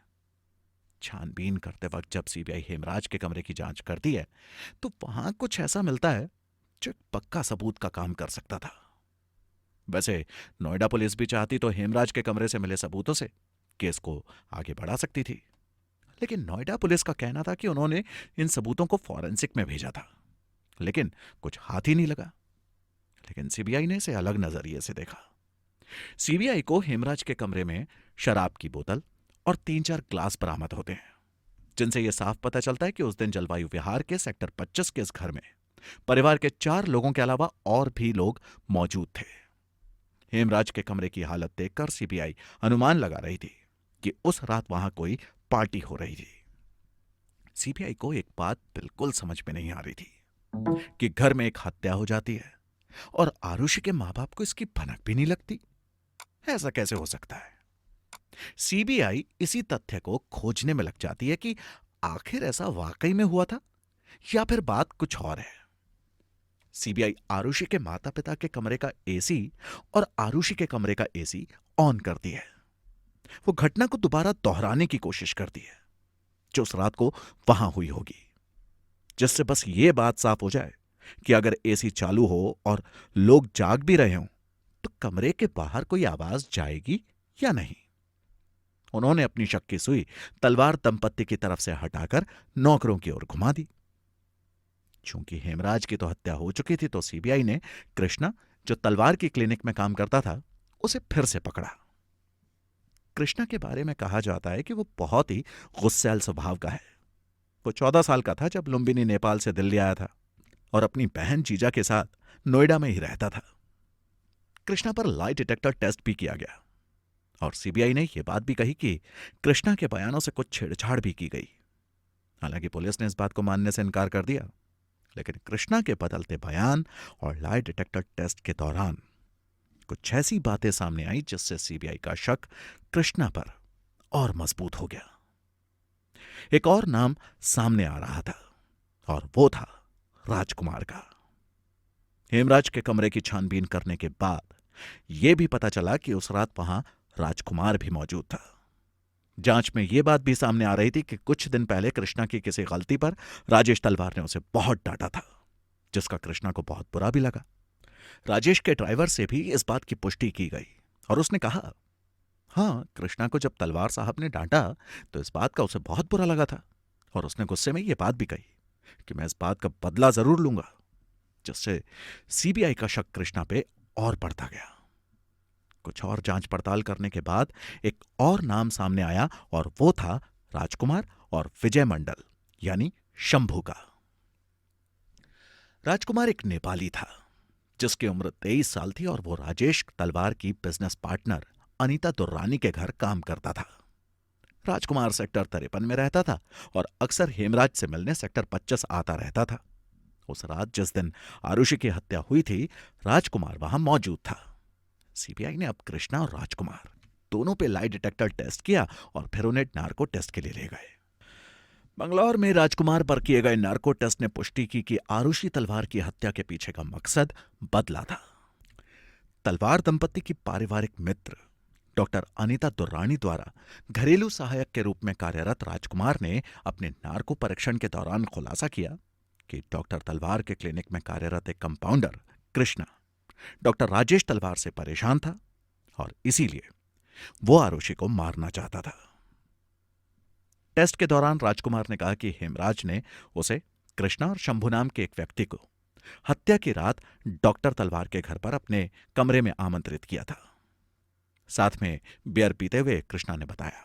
छानबीन करते वक्त जब सीबीआई हेमराज के कमरे की जांच करती है तो वहां कुछ ऐसा मिलता है जो एक पक्का सबूत का काम कर सकता था। वैसे नोएडा पुलिस भी चाहती तो हेमराज के कमरे से मिले सबूतों से केस को आगे बढ़ा सकती थी, लेकिन नोएडा पुलिस का कहना था कि उन्होंने इन सबूतों को फॉरेंसिक में भेजा था, लेकिन कुछ हाथ ही नहीं लगा। लेकिन सीबीआई ने इसे अलग नजरिए से देखा। सीबीआई को हेमराज के कमरे में शराब की बोतल और 3-4 ग्लास बरामद होते हैं, जिनसे यह साफ पता चलता है कि उस दिन जलवायु विहार के सेक्टर 25 के इस घर में परिवार के 4 लोगों के अलावा और भी लोग मौजूद थे। हेमराज के कमरे की हालत देखकर सीबीआई अनुमान लगा रही थी कि उस रात वहां कोई पार्टी हो रही थी। सीबीआई को एक बात बिल्कुल समझ में नहीं आ रही थी कि घर में एक हत्या हो जाती है और आरुषि के मां बाप को इसकी भनक भी नहीं लगती। ऐसा कैसे हो सकता है? सीबीआई इसी तथ्य को खोजने में लग जाती है कि आखिर ऐसा वाकई में हुआ था या फिर बात कुछ और है। सीबीआई आरुषि के माता पिता के कमरे का एसी और आरुषि के कमरे का एसी ऑन करती है। वो घटना को दोबारा दोहराने की कोशिश करती है जो उस रात को वहां हुई होगी, जिससे बस ये बात साफ हो जाए कि अगर एसी चालू हो और लोग जाग भी रहे हों तो कमरे के बाहर कोई आवाज जाएगी या नहीं। उन्होंने अपनी शक की सुई तलवार दंपत्ति की तरफ से हटाकर नौकरों की ओर घुमा दी। चूंकि हेमराज की तो हत्या हो चुकी थी तो सीबीआई ने कृष्णा, जो तलवार की क्लिनिक में काम करता था, उसे फिर से पकड़ा। कृष्णा के बारे में कहा जाता है कि वो बहुत ही गुस्सैल स्वभाव का है। वो 14 साल का था जब लुम्बिनी नेपाल से दिल्ली आया था और अपनी बहन जीजा के साथ नोएडा में ही रहता था। कृष्णा पर लाई डिटेक्टर टेस्ट भी किया गया और सीबीआई ने यह बात भी कही कि कृष्णा के बयानों से कुछ छेड़छाड़ भी की गई। हालांकि पुलिस ने इस बात को मानने से इनकार कर दिया, लेकिन कृष्णा के बदलते बयान और लाई डिटेक्टर टेस्ट के दौरान कुछ ऐसी बातें सामने आई जिससे सीबीआई का शक कृष्णा पर और मजबूत हो गया। एक और नाम सामने आ रहा था और वो था राजकुमार का। हेमराज के कमरे की छानबीन करने के बाद यह भी पता चला कि उस रात वहां राजकुमार भी मौजूद था। जांच में यह बात भी सामने आ रही थी कि कुछ दिन पहले कृष्णा की किसी गलती पर राजेश तलवार ने उसे बहुत डांटा था, जिसका कृष्णा को बहुत बुरा भी लगा। राजेश के ड्राइवर से भी इस बात की पुष्टि की गई और उसने कहा, हां, कृष्णा को जब तलवार साहब ने डांटा तो इस बात का उसे बहुत बुरा लगा था और उसने गुस्से में यह बात भी कही कि मैं इस बात का बदला जरूर लूंगा, जिससे सीबीआई का शक कृष्णा पे और बढ़ता गया। कुछ और जांच पड़ताल करने के बाद एक और नाम सामने आया और वो था राजकुमार और विजय मंडल यानी शंभू का। राजकुमार एक नेपाली था जिसकी उम्र 23 साल थी और वो राजेश तलवार की बिजनेस पार्टनर अनीता दुर्रानी के घर काम करता था। राजकुमार सेक्टर 53 में रहता था और अक्सर हेमराज से मिलने सेक्टर 25 आता रहता था। उस रात जिस दिन आरुषि की हत्या हुई थी, राजकुमार वहां मौजूद था। सीबीआई ने अब कृष्णा और राजकुमार दोनों पे लाई डिटेक्टर टेस्ट किया और फिर उन्हें नार्को टेस्ट के लिए ले गए। बंगलौर में राजकुमार पर किए गए नार्को टेस्ट ने पुष्टि की कि आरुषि तलवार की हत्या के पीछे का मकसद बदला था। तलवार दंपत्ति की पारिवारिक मित्र डॉक्टर अनीता दुर्रानी द्वारा घरेलू सहायक के रूप में कार्यरत राजकुमार ने अपने नार्को परीक्षण के दौरान खुलासा किया कि डॉक्टर तलवार के क्लिनिक में कार्यरत एक कंपाउंडर कृष्णा डॉक्टर राजेश तलवार से परेशान था और इसीलिए वो आरुषि को मारना चाहता था। टेस्ट के दौरान राजकुमार ने कहा कि हेमराज ने उसे कृष्णा और शंभू नाम के एक व्यक्ति को हत्या की रात डॉक्टर तलवार के घर पर अपने कमरे में आमंत्रित किया था। साथ में बियर पीते हुए कृष्णा ने बताया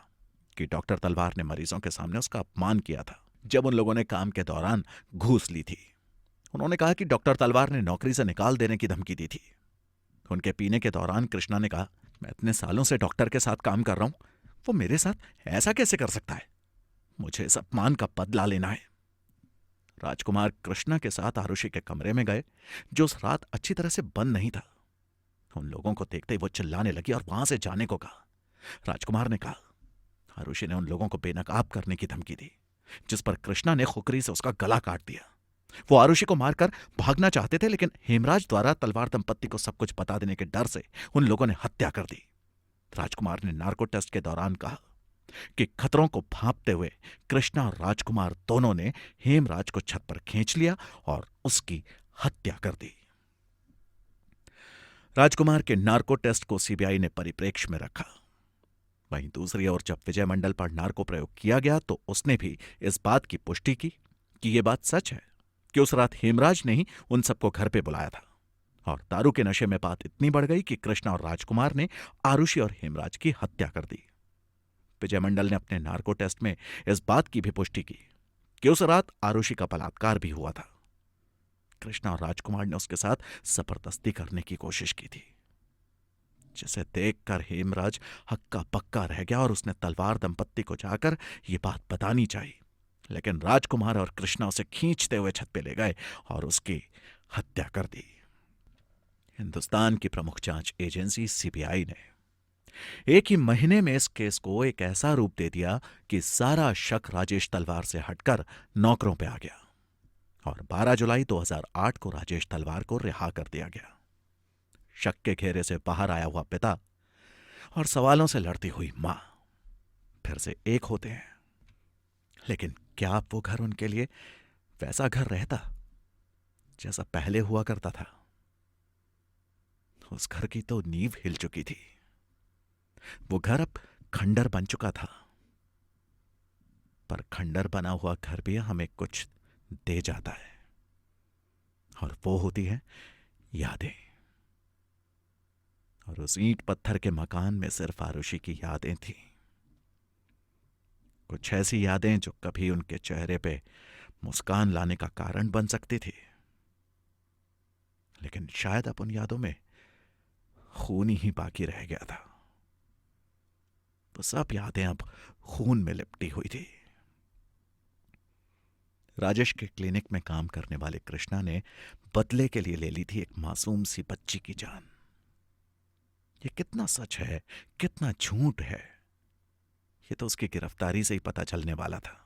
कि डॉक्टर तलवार ने मरीजों के सामने उसका अपमान किया था जब उन लोगों ने काम के दौरान घूस ली थी। उन्होंने कहा कि डॉक्टर तलवार ने नौकरी से निकाल देने की धमकी दी थी। उनके पीने के दौरान कृष्णा ने कहा, मैं इतने सालों से डॉक्टर के साथ काम कर रहा हूं, वो मेरे साथ ऐसा कैसे कर सकता है? मुझे इस अपमान का बदला लेना है। राजकुमार कृष्णा के साथ आरुषि के कमरे में गए, जो उस रात अच्छी तरह से बंद नहीं था। उन लोगों को देखते ही वो चिल्लाने लगी और वहां से जाने को कहा। राजकुमार ने कहा। आरुषि ने उन लोगों को बेनकाब करने की धमकी दी, जिस पर कृष्णा ने खुकरी से उसका गला काट दिया। वो आरुषि को मारकर भागना चाहते थे, लेकिन हेमराज द्वारा तलवार दंपत्ति को सब कुछ बता देने के डर से उन लोगों ने हत्या कर दी। राजकुमार ने नार्को टेस्ट के दौरान कहा कि खतरों को भांपते हुए कृष्णा और राजकुमार दोनों ने हेमराज को छत पर खींच लिया और उसकी हत्या कर दी। राजकुमार के नार्को टेस्ट को सीबीआई ने परिप्रेक्ष्य में रखा। वहीं दूसरी ओर जब विजय मंडल पर नार्को प्रयोग किया गया तो उसने भी इस बात की पुष्टि की कि यह बात सच है कि उस रात हेमराज ने ही उन सबको घर पे बुलाया था। और दारू के नशे में बात इतनी बढ़ गई कि कृष्णा और राजकुमार ने आरुषि और हेमराज की हत्या कर दी। विजय मंडल ने अपने नार्को टेस्ट में इस बात की भी पुष्टि की कि उस रात आरुषि का बलात्कार भी हुआ था। कृष्णा और राजकुमार ने उसके साथ जबरदस्ती करने की कोशिश की थी, जिसे देखकर हेमराज हक्का पक्का रह गया और उसने तलवार दंपत्ति को जाकर यह बात बतानी चाहिए। लेकिन राजकुमार और कृष्णा उसे खींचते हुए छत पे ले गए और उसकी हत्या कर दी। हिंदुस्तान की प्रमुख जांच एजेंसी सीबीआई ने एक ही महीने में इस केस को एक ऐसा रूप दे दिया कि सारा शक राजेश तलवार से हटकर नौकरों पे आ गया और 12 जुलाई 2008 को राजेश तलवार को रिहा कर दिया गया। शक के घेरे से बाहर आया हुआ पिता और सवालों से लड़ती हुई मां फिर से एक होते हैं। लेकिन क्या अब वो घर उनके लिए वैसा घर रहता जैसा पहले हुआ करता था? उस घर की तो नींव हिल चुकी थी। वो घर अब खंडर बन चुका था। पर खंडर बना हुआ घर भी हमें कुछ दे जाता है, और वो होती है यादें। और उस ईंट पत्थर के मकान में सिर्फ आरुषि की यादें थीं। कुछ ऐसी यादें जो कभी उनके चेहरे पे मुस्कान लाने का कारण बन सकती थी, लेकिन शायद अब उन यादों में खून ही बाकी रह गया था। वो सब यादें अब खून में लिपटी हुई थी। राजेश के क्लिनिक में काम करने वाले कृष्णा ने बदले के लिए ले ली थी एक मासूम सी बच्ची की जान। ये कितना सच है, कितना झूठ है, ये तो उसकी गिरफ्तारी से ही पता चलने वाला था।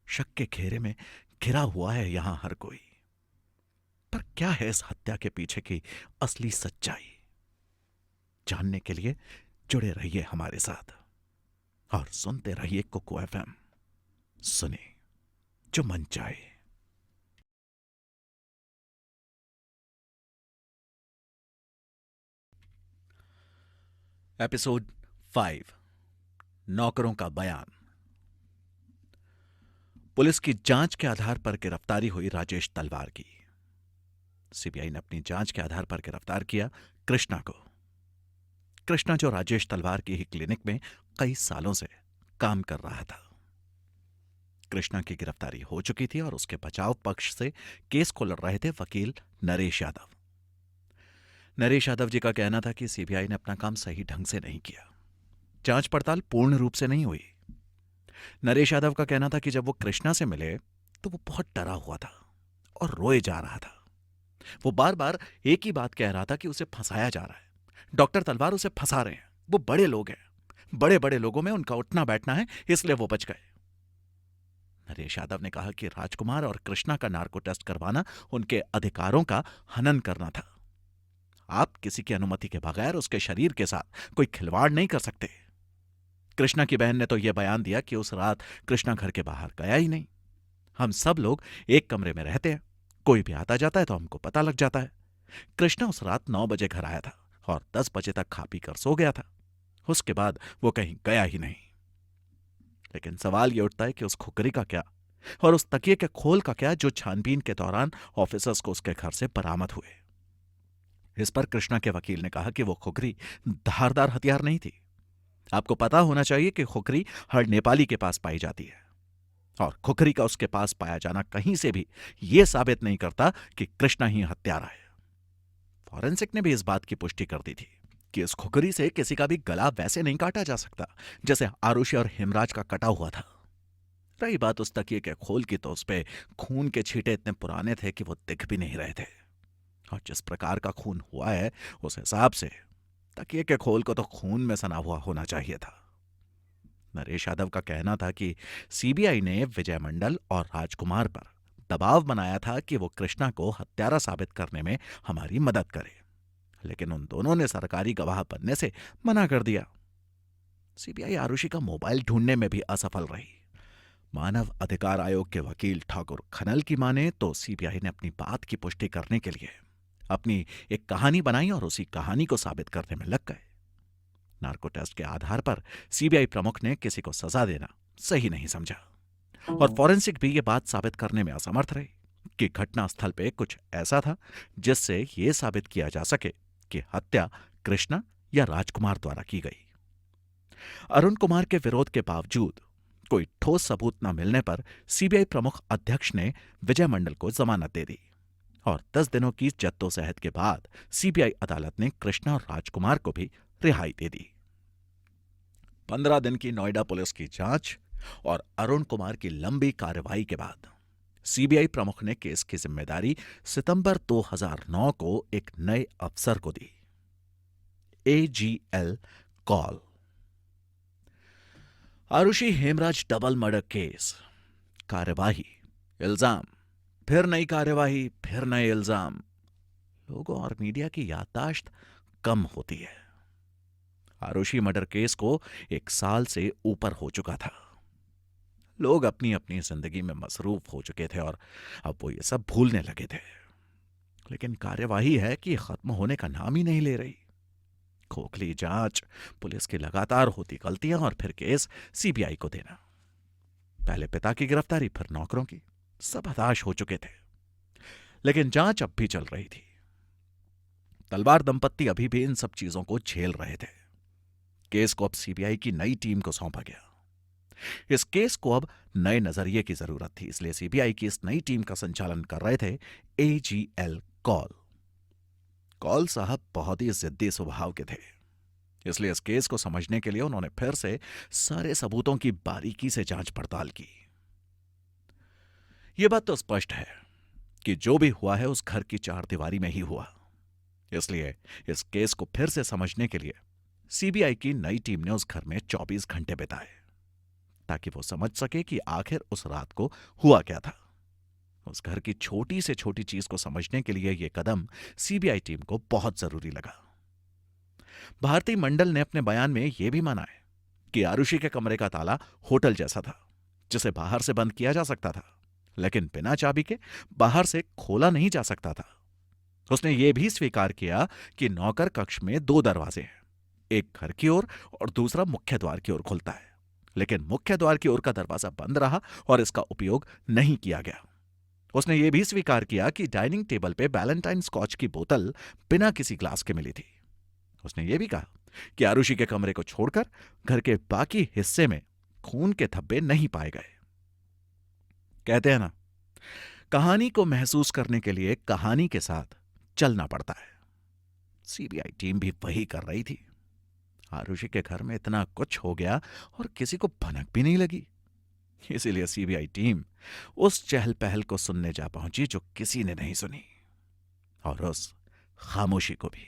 शक के घेरे में घिरा हुआ है यहां हर कोई। पर क्या है इस हत्या के पीछे की असली सच्चाई? जानने के लिए जुड़े रहिए हमारे साथ और सुनते रहिए कुकू एफएम। सुने जो मन चाहे। एपिसोड 5, नौकरों का बयान। पुलिस की जांच के आधार पर गिरफ्तारी हुई राजेश तलवार की। सीबीआई ने अपनी जांच के आधार पर गिरफ्तार किया कृष्णा को। कृष्णा जो राजेश तलवार की ही क्लिनिक में कई सालों से काम कर रहा था। कृष्णा की गिरफ्तारी हो चुकी थी और उसके बचाव पक्ष से केस को लड़ रहे थे वकील नरेश यादव। नरेश यादव जी का कहना था कि सीबीआई ने अपना काम सही ढंग से नहीं किया, जांच पड़ताल पूर्ण रूप से नहीं हुई। नरेश यादव का कहना था कि जब वो कृष्णा से मिले तो वो बहुत डरा हुआ था और रोए जा रहा था। वो बार बार एक ही बात कह रहा था कि उसे फंसाया जा रहा है, डॉक्टर तलवार उसे फंसा रहे हैं, वो बड़े लोग हैं, बड़े बड़े लोगों में उनका उठना बैठना है, इसलिए वो बच गए। नरेश यादव ने कहा कि राजकुमार और कृष्णा का नार्को टेस्ट करवाना उनके अधिकारों का हनन करना था। आप किसी की अनुमति के बगैर उसके शरीर के साथ कोई खिलवाड़ नहीं कर सकते। कृष्णा की बहन ने तो यह बयान दिया कि उस रात कृष्णा घर के बाहर गया ही नहीं। हम सब लोग एक कमरे में रहते हैं, कोई भी आता जाता है तो हमको पता लग जाता है। कृष्णा उस रात 9 बजे घर आया था और 10 बजे तक खा पी कर सो गया था। उसके बाद वो कहीं गया ही नहीं। लेकिन सवाल यह उठता है कि उस खुकरी का क्या और उस तकिए के खोल का क्या जो छानबीन के दौरान ऑफिसर्स को उसके घर से बरामद हुए। इस पर कृष्णा के वकील ने कहा कि वो खुकरी धारदार हथियार नहीं थी। आपको पता होना चाहिए कि खुकरी हर नेपाली के पास पाई जाती है। और खुखरी का उसके पास पाया जाना कहीं से भी यह साबित नहीं करता कि कृष्णा ही हत्यारा है। फॉरेंसिक ने भी इस बात की पुष्टि कर दी थी कि इस खुखरी से किसी का भी गला वैसे नहीं काटा जा सकता जैसे आरुषि और हिमराज का कटा हुआ था। रही बात उस तकिए के खोल की, तो उस पे खून के छींटे इतने पुराने थे कि वो दिख भी नहीं रहे थे। और जिस प्रकार का खून हुआ है, उस हिसाब से तकिए के खोल को तो खून में सना हुआ होना चाहिए था। नरेश यादव का कहना था कि सीबीआई ने विजय मंडल और राजकुमार पर दबाव बनाया था कि वो कृष्णा को हत्यारा साबित करने में हमारी मदद करे, लेकिन उन दोनों ने सरकारी गवाह बनने से मना कर दिया। सीबीआई आरुषि का मोबाइल ढूंढने में भी असफल रही। मानव अधिकार आयोग के वकील ठाकुर खनल की माने तो सीबीआई ने अपनी बात की पुष्टि करने के लिए अपनी एक कहानी बनाई और उसी कहानी को साबित करने में लग गए। नार्को टेस्ट के आधार पर सीबीआई प्रमुख ने किसी को सजा देना सही नहीं समझा और फॉरेंसिक भी ये बात साबित करने में असमर्थ रहे कि घटनास्थल पे कुछ ऐसा था जिससे यह साबित किया जा सके कि हत्या कृष्णा या राजकुमार द्वारा की गई। अरुण कुमार के विरोध के बावजूद कोई ठोस सबूत न मिलने पर सीबीआई प्रमुख अध्यक्ष ने विजय मंडल को जमानत दे दी और 10 दिनों की जद्दोजहद के बाद सीबीआई अदालत ने कृष्णा और राजकुमार को भी रिहाई दे दी। 15 दिन की नोएडा पुलिस की जांच और अरुण कुमार की लंबी कार्रवाई के बाद सीबीआई प्रमुख ने केस की जिम्मेदारी सितंबर 2009 को एक नए अफसर को दी, AGL call. Aarushi Hemraj double murder case, कार्यवाही, इल्जाम, फिर नई कार्यवाही, फिर नए इल्जाम। लोगों और मीडिया की याददाश्त कम होती है। आरुषि मर्डर केस को 1 साल से ऊपर हो चुका था। लोग अपनी अपनी जिंदगी में मसरूफ हो चुके थे और अब वो ये सब भूलने लगे थे। लेकिन कार्यवाही है कि खत्म होने का नाम ही नहीं ले रही। खोखली जांच, पुलिस की लगातार होती गलतियां और फिर केस सीबीआई को देना। पहले पिता की गिरफ्तारी, फिर नौकरों की। सब हताश हो चुके थे, लेकिन जांच अब भी चल रही थी। तलवार दंपत्ति अभी भी इन सब चीजों को झेल रहे थे। केस को अब सीबीआई की नई टीम को सौंपा गया। इस केस को अब नए नजरिए की जरूरत थी, इसलिए सीबीआई की इस नई टीम का संचालन कर रहे थे एजीएल कॉल। कॉल साहब बहुत ही जिद्दी स्वभाव के थे, इसलिए इस केस को समझने के लिए उन्होंने फिर से सारे सबूतों की बारीकी से जांच पड़ताल की। यह बात तो स्पष्ट है कि जो भी हुआ है उस घर की 4 दीवारी में ही हुआ। इसलिए इस केस को फिर से समझने के लिए सीबीआई की नई टीम ने उस घर में 24 घंटे बिताए ताकि वो समझ सके कि आखिर उस रात को हुआ क्या था। उस घर की छोटी से छोटी चीज को समझने के लिए यह कदम सीबीआई टीम को बहुत जरूरी लगा। भारती मंडल ने अपने बयान में यह भी माना है कि आरुषि के कमरे का ताला होटल जैसा था, जिसे बाहर से बंद किया जा सकता था, लेकिन बिना चाबी के बाहर से खोला नहीं जा सकता था। उसने यह भी स्वीकार किया कि नौकर कक्ष में 2 दरवाजे हैं, एक घर की ओर और दूसरा मुख्य द्वार की ओर खुलता है, लेकिन मुख्य द्वार की ओर का दरवाजा बंद रहा और इसका उपयोग नहीं किया गया। उसने यह भी स्वीकार किया कि डाइनिंग टेबल पे बैलेंटाइन स्कॉच की बोतल बिना किसी ग्लास के मिली थी। उसने यह भी कहा कि आरुषि के कमरे को छोड़कर घर के बाकी हिस्से में खून के धब्बे नहीं पाए गए। कहते हैं ना, कहानी को महसूस करने के लिए कहानी के साथ चलना पड़ता है। सीबीआई टीम भी वही कर रही थी। आरुषि के घर में इतना कुछ हो गया और किसी को भनक भी नहीं लगी। इसीलिए सीबीआई टीम उस चहल पहल को सुनने जा पहुंची जो किसी ने नहीं सुनी, और उस खामोशी को भी।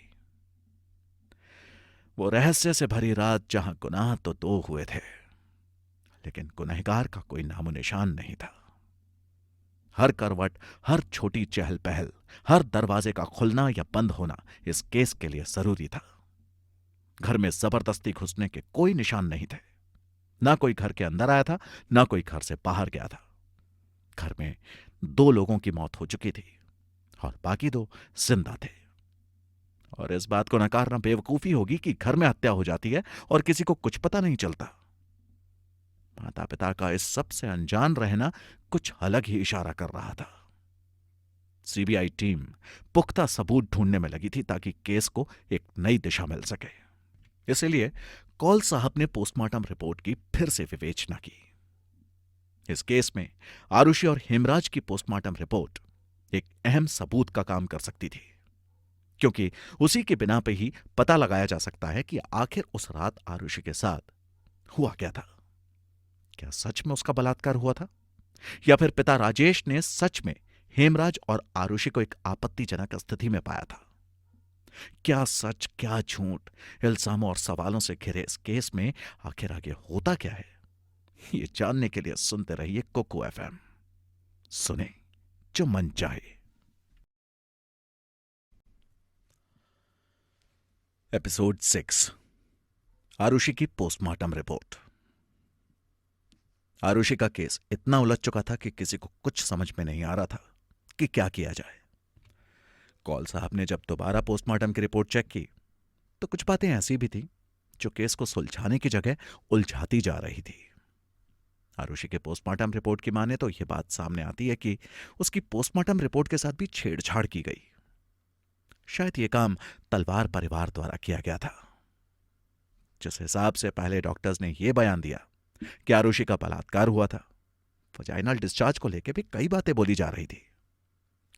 वो रहस्य से भरी रात जहां गुनाह तो 2 हुए थे, लेकिन गुनहगार का कोई नामो निशान नहीं था। हर करवट, हर छोटी चहल पहल, हर दरवाजे का खुलना या बंद होना इस केस के लिए जरूरी था। घर में जबरदस्ती घुसने के कोई निशान नहीं थे। ना कोई घर के अंदर आया था, ना कोई घर से बाहर गया था। घर में 2 लोगों की मौत हो चुकी थी और बाकी 2 जिंदा थे। और इस बात को नकारना बेवकूफी होगी कि घर में हत्या हो जाती है और किसी को कुछ पता नहीं चलता। माता पिता का इस सब से अनजान रहना कुछ अलग ही इशारा कर रहा था। सीबीआई टीम पुख्ता सबूत ढूंढने में लगी थी ताकि केस को एक नई दिशा मिल सके। इसलिए कौल साहब ने पोस्टमार्टम रिपोर्ट की फिर से विवेचना की। इस केस में आरुषि और हेमराज की पोस्टमार्टम रिपोर्ट एक अहम सबूत का काम कर सकती थी, क्योंकि उसी के बिना पे ही पता लगाया जा सकता है कि आखिर उस रात आरुषि के साथ हुआ क्या था। क्या सच में उसका बलात्कार हुआ था, या फिर पिता राजेश ने सच में हेमराज और आरुषि को एक आपत्तिजनक स्थिति में पाया था। क्या सच क्या झूठ, इल्जामों और सवालों से घिरे इस केस में आखिर आगे होता क्या है, ये जानने के लिए सुनते रहिए कुकू एफएम। सुने जो मन चाहे। एपिसोड 6, आरुषि की पोस्टमार्टम रिपोर्ट। आरुषि का केस इतना उलझ चुका था कि किसी को कुछ समझ में नहीं आ रहा था कि क्या किया जाए। कौल साहब ने जब दोबारा पोस्टमार्टम की रिपोर्ट चेक की तो कुछ बातें ऐसी भी थी जो केस को सुलझाने की जगह उलझाती जा रही थी। आरुषि के पोस्टमार्टम रिपोर्ट की माने तो यह बात सामने आती है कि उसकी पोस्टमार्टम रिपोर्ट के साथ भी छेड़छाड़ की गई। शायद यह काम तलवार परिवार द्वारा किया गया था। जिस हिसाब से पहले डॉक्टर्स ने यह बयान दिया कि आरुषि का बलात्कार हुआ था, वजाइनल डिस्चार्ज को लेकर भी कई बातें बोली जा रही थी।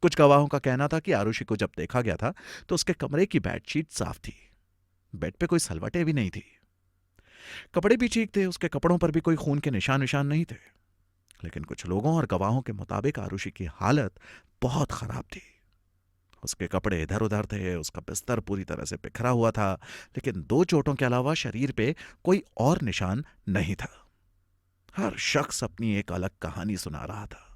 कुछ गवाहों का कहना था कि आरुषि को जब देखा गया था तो उसके कमरे की बेडशीट साफ थी, बेड पे कोई सलवटें भी नहीं थी, कपड़े भी ठीक थे, उसके कपड़ों पर भी कोई खून के निशान नहीं थे। लेकिन कुछ लोगों और गवाहों के मुताबिक आरुषि की हालत बहुत खराब थी। उसके कपड़े इधर उधर थे, उसका बिस्तर पूरी तरह से बिखरा हुआ था, लेकिन 2 चोटों के अलावा शरीर पे कोई और निशान नहीं था। हर शख्स अपनी एक अलग कहानी सुना रहा था।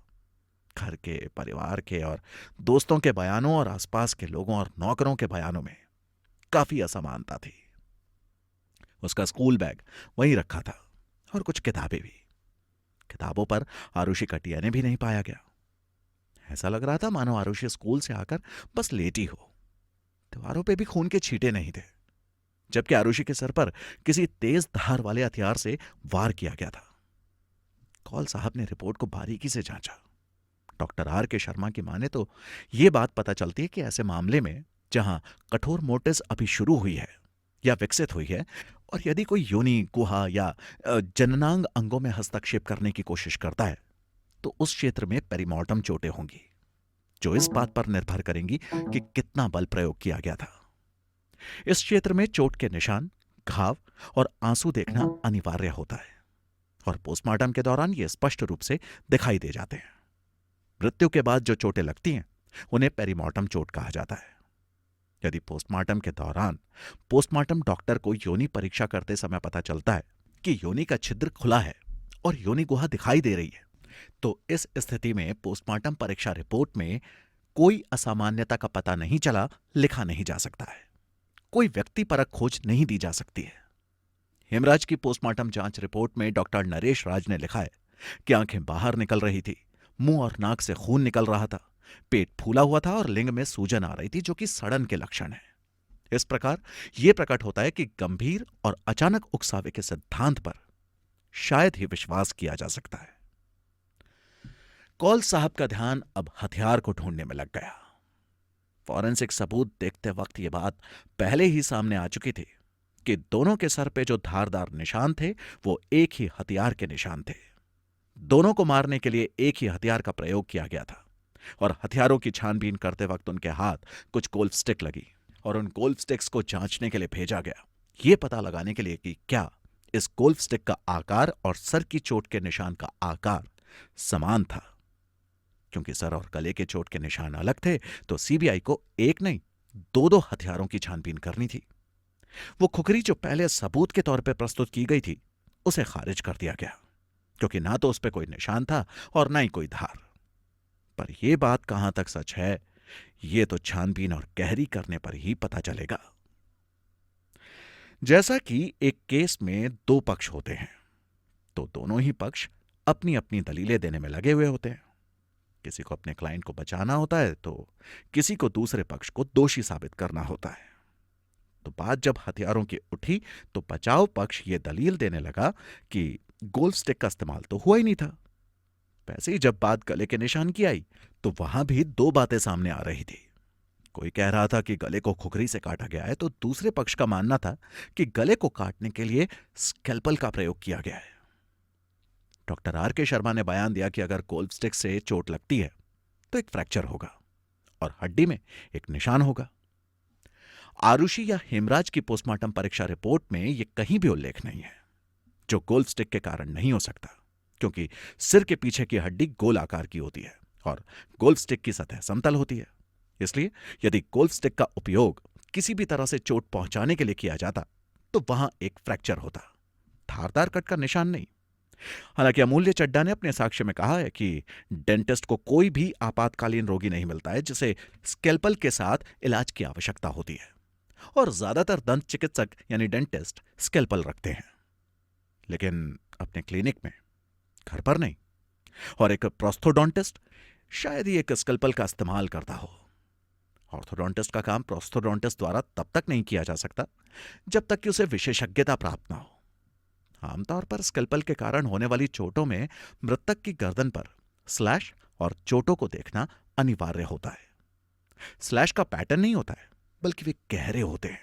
घर के, परिवार के और दोस्तों के बयानों और आसपास के लोगों और नौकरों के बयानों में काफी असमानता थी। उसका स्कूल बैग वहीं रखा था और कुछ किताबें भी। किताबों पर आरुषि का डीएनए भी नहीं पाया गया। ऐसा लग रहा था मानो आरुषि स्कूल से आकर बस लेटी हो। दीवारों पे भी खून के छींटे नहीं थे, जबकि आरुषि के सर पर किसी तेज धार वाले हथियार से वार किया गया था। कौल साहब ने रिपोर्ट को बारीकी से जांचा। डॉक्टर आर के शर्मा की माने तो यह बात पता चलती है कि ऐसे मामले में जहां कठोर मोटिस अभी शुरू हुई है या विकसित हुई है, और यदि कोई योनि, गुहा या जननांग अंगों में हस्तक्षेप करने की कोशिश करता है तो उस क्षेत्र में पेरीमोर्टम चोटें होंगी, जो इस बात पर निर्भर करेंगी कि कितना बल प्रयोग किया गया था। इस क्षेत्र में चोट के निशान, घाव और आंसू देखना अनिवार्य होता है, और पोस्टमार्टम के दौरान ये स्पष्ट रूप से दिखाई दे जाते हैं। मृत्यु के बाद जो चोटें लगती हैं उन्हें पेरीमोर्टम चोट कहा जाता है। यदि पोस्टमार्टम के दौरान पोस्टमार्टम डॉक्टर को योनि परीक्षा करते समय पता चलता है कि योनि का छिद्र खुला है और योनि गुहा दिखाई दे रही है, तो इस स्थिति में पोस्टमार्टम परीक्षा रिपोर्ट में कोई असामान्यता का पता नहीं चला लिखा नहीं जा सकता है। कोई व्यक्तिपरक खोज नहीं दी जा सकती है। हेमराज की पोस्टमार्टम जांच रिपोर्ट में डॉक्टर नरेश राज ने लिखा है कि आंखें बाहर निकल रही थी, मुंह और नाक से खून निकल रहा था, पेट फूला हुआ था और लिंग में सूजन आ रही थी, जो कि सड़न के लक्षण है। इस प्रकार यह प्रकट होता है कि गंभीर और अचानक उकसावे के सिद्धांत पर शायद ही विश्वास किया जा सकता है। कौल साहब का ध्यान अब हथियार को ढूंढने में लग गया। फॉरेंसिक सबूत देखते वक्त यह बात पहले ही सामने आ चुकी थी कि दोनों के सर पे जो धारदार निशान थे वो एक ही हथियार के निशान थे। दोनों को मारने के लिए एक ही हथियार का प्रयोग किया गया था, और हथियारों की छानबीन करते वक्त उनके हाथ कुछ गोल्फ स्टिक लगी और उन गोल्फ स्टिक्स को जांचने के लिए भेजा गया, यह पता लगाने के लिए कि क्या इस गोल्फ स्टिक का आकार और सर की चोट के निशान का आकार समान था। क्योंकि सर और गले के चोट के निशान अलग थे, तो सीबीआई को एक नहीं 2-2 हथियारों की छानबीन करनी थी। वो खुखरी जो पहले सबूत के तौर पर प्रस्तुत की गई थी, उसे खारिज कर दिया गया, क्योंकि ना तो उस पर कोई निशान था और ना ही कोई धार। पर यह बात कहां तक सच है, यह तो छानबीन और गहरी करने पर ही पता चलेगा। जैसा कि एक केस में 2 पक्ष होते हैं, तो दोनों ही पक्ष अपनी अपनी दलीलें देने में लगे हुए होते हैं। किसी को अपने क्लाइंट को बचाना होता है, तो किसी को दूसरे पक्ष को दोषी साबित करना होता है। तो बात जब हथियारों की उठी तो बचाव पक्ष यह दलील देने लगा कि गोल्फ स्टिक का इस्तेमाल तो हुआ ही नहीं था। वैसे ही जब बात गले के निशान की आई तो वहां भी 2 बातें सामने आ रही थी। कोई कह रहा था कि गले को खुखरी से काटा गया है, तो दूसरे पक्ष का मानना था कि गले को काटने के लिए स्कैल्पल का प्रयोग किया गया है। डॉक्टर आर के शर्मा ने बयान दिया कि अगर गोल्फ स्टिक से चोट लगती है तो एक फ्रैक्चर होगा और हड्डी में एक निशान होगा। आरुषि या हेमराज की पोस्टमार्टम परीक्षा रिपोर्ट में यह कहीं भी उल्लेख नहीं है, जो गोल्फ स्टिक के कारण नहीं हो सकता, क्योंकि सिर के पीछे की हड्डी गोल आकार की होती है और गोल्फ स्टिक की सतह समतल होती है। इसलिए यदि गोल्फ स्टिक का उपयोग किसी भी तरह से चोट पहुंचाने के लिए किया जाता तो वहां एक फ्रैक्चर होता, धारदार कट का निशान नहीं। हालांकि अमूल्य चड्डा ने अपने साक्ष्य में कहा है कि डेंटिस्ट को कोई भी आपातकालीन रोगी नहीं मिलता है जिसे स्कैल्पल के साथ इलाज की आवश्यकता होती है, और ज्यादातर दंत चिकित्सक यानी डेंटिस्ट स्कैल्पल रखते हैं, लेकिन अपने क्लिनिक में, घर पर नहीं। और एक प्रोस्थोडोंटिस्ट शायद ही एक स्कैल्पल का इस्तेमाल करता हो। ऑर्थोडोंटिस्ट का काम प्रोस्थोडोंटिस्ट द्वारा तब तक नहीं किया जा सकता जब तक कि उसे विशेषज्ञता प्राप्त ना हो। आमतौर पर स्कैल्पल के कारण होने वाली चोटों में मृतक की गर्दन पर स्लैश और चोटों को देखना अनिवार्य होता है। स्लैश का पैटर्न नहीं होता है, बल्कि वे गहरे होते हैं,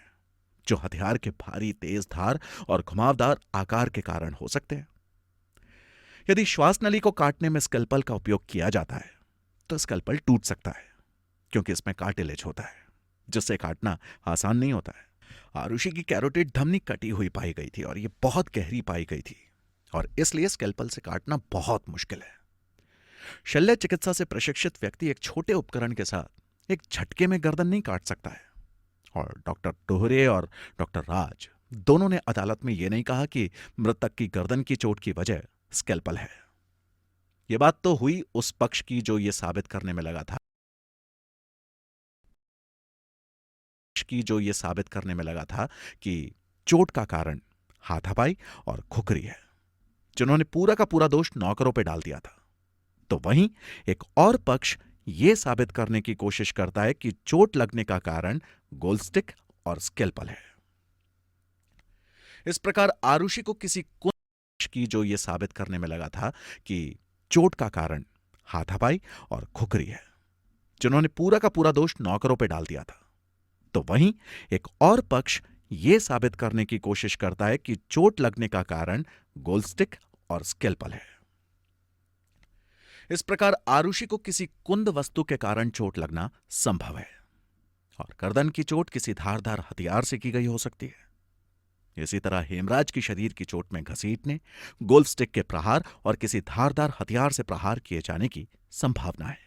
जो हथियार के भारी तेज धार और घुमावदार आकार के कारण हो सकते हैं। यदि श्वास नली को काटने में स्कैल्पल का उपयोग किया जाता है तो स्कैल्पल टूट सकता है, क्योंकि इसमें कार्टिलेज होता है, जिससे काटना आसान नहीं होता है। आरुषि की कैरोटिड धमनी कटी हुई पाई गई थी और यह बहुत गहरी पाई गई थी, और इसलिए स्कैल्पल से काटना बहुत मुश्किल है। शल्य चिकित्सा से प्रशिक्षित व्यक्ति एक छोटे उपकरण के साथ एक झटके में गर्दन नहीं काट सकता है। और डॉक्टर डोहरे और डॉक्टर राज दोनों ने अदालत में यह नहीं कहा कि मृतक की गर्दन की चोट की वजह स्कैल्पल है। यह बात तो हुई उस पक्ष की जो यह साबित करने में लगा था कि चोट का कारण हाथापाई और खुकरी है, जिन्होंने पूरा का पूरा दोष नौकरों पर डाल दिया था। तो वहीं एक और पक्ष यह साबित करने की कोशिश करता है कि चोट लगने का कारण गोल्फ स्टिक और स्कैल्पल है। इस प्रकार आरुषि को किसी की जो यह साबित करने में लगा था कि चोट का कारण हाथापाई और खुकरी है, जिन्होंने पूरा का पूरा दोष नौकरों पर डाल दिया था। तो वहीं एक और पक्ष यह साबित करने की कोशिश करता है कि चोट लगने का कारण गोल्फ स्टिक और स्कैल्पल है। इस प्रकार आरुषि को किसी कुंद वस्तु के कारण चोट लगना संभव है, और गर्दन की चोट किसी धारदार हथियार से की गई हो सकती है। इसी तरह हेमराज की शरीर की चोट में घसीटने, गोल्फ स्टिक के प्रहार और किसी धारदार हथियार से प्रहार किए जाने की संभावना है।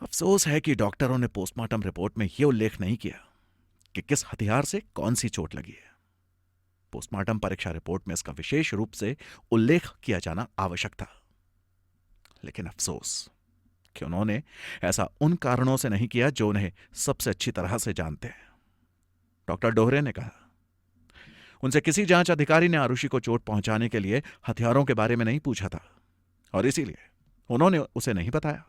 अफसोस है कि डॉक्टरों ने पोस्टमार्टम रिपोर्ट में यह उल्लेख नहीं किया कि किस हथियार से कौन सी चोट लगी है। पोस्टमार्टम परीक्षा रिपोर्ट में इसका विशेष रूप से उल्लेख किया जाना आवश्यक था, लेकिन अफसोस कि उन्होंने ऐसा उन कारणों से नहीं किया जो उन्हें सबसे अच्छी तरह से जानते हैं। डॉक्टर डोहरे ने कहा, उनसे किसी जांच अधिकारी ने आरुषि को चोट पहुंचाने के लिए हथियारों के बारे में नहीं पूछा था, और इसीलिए उन्होंने उसे नहीं बताया।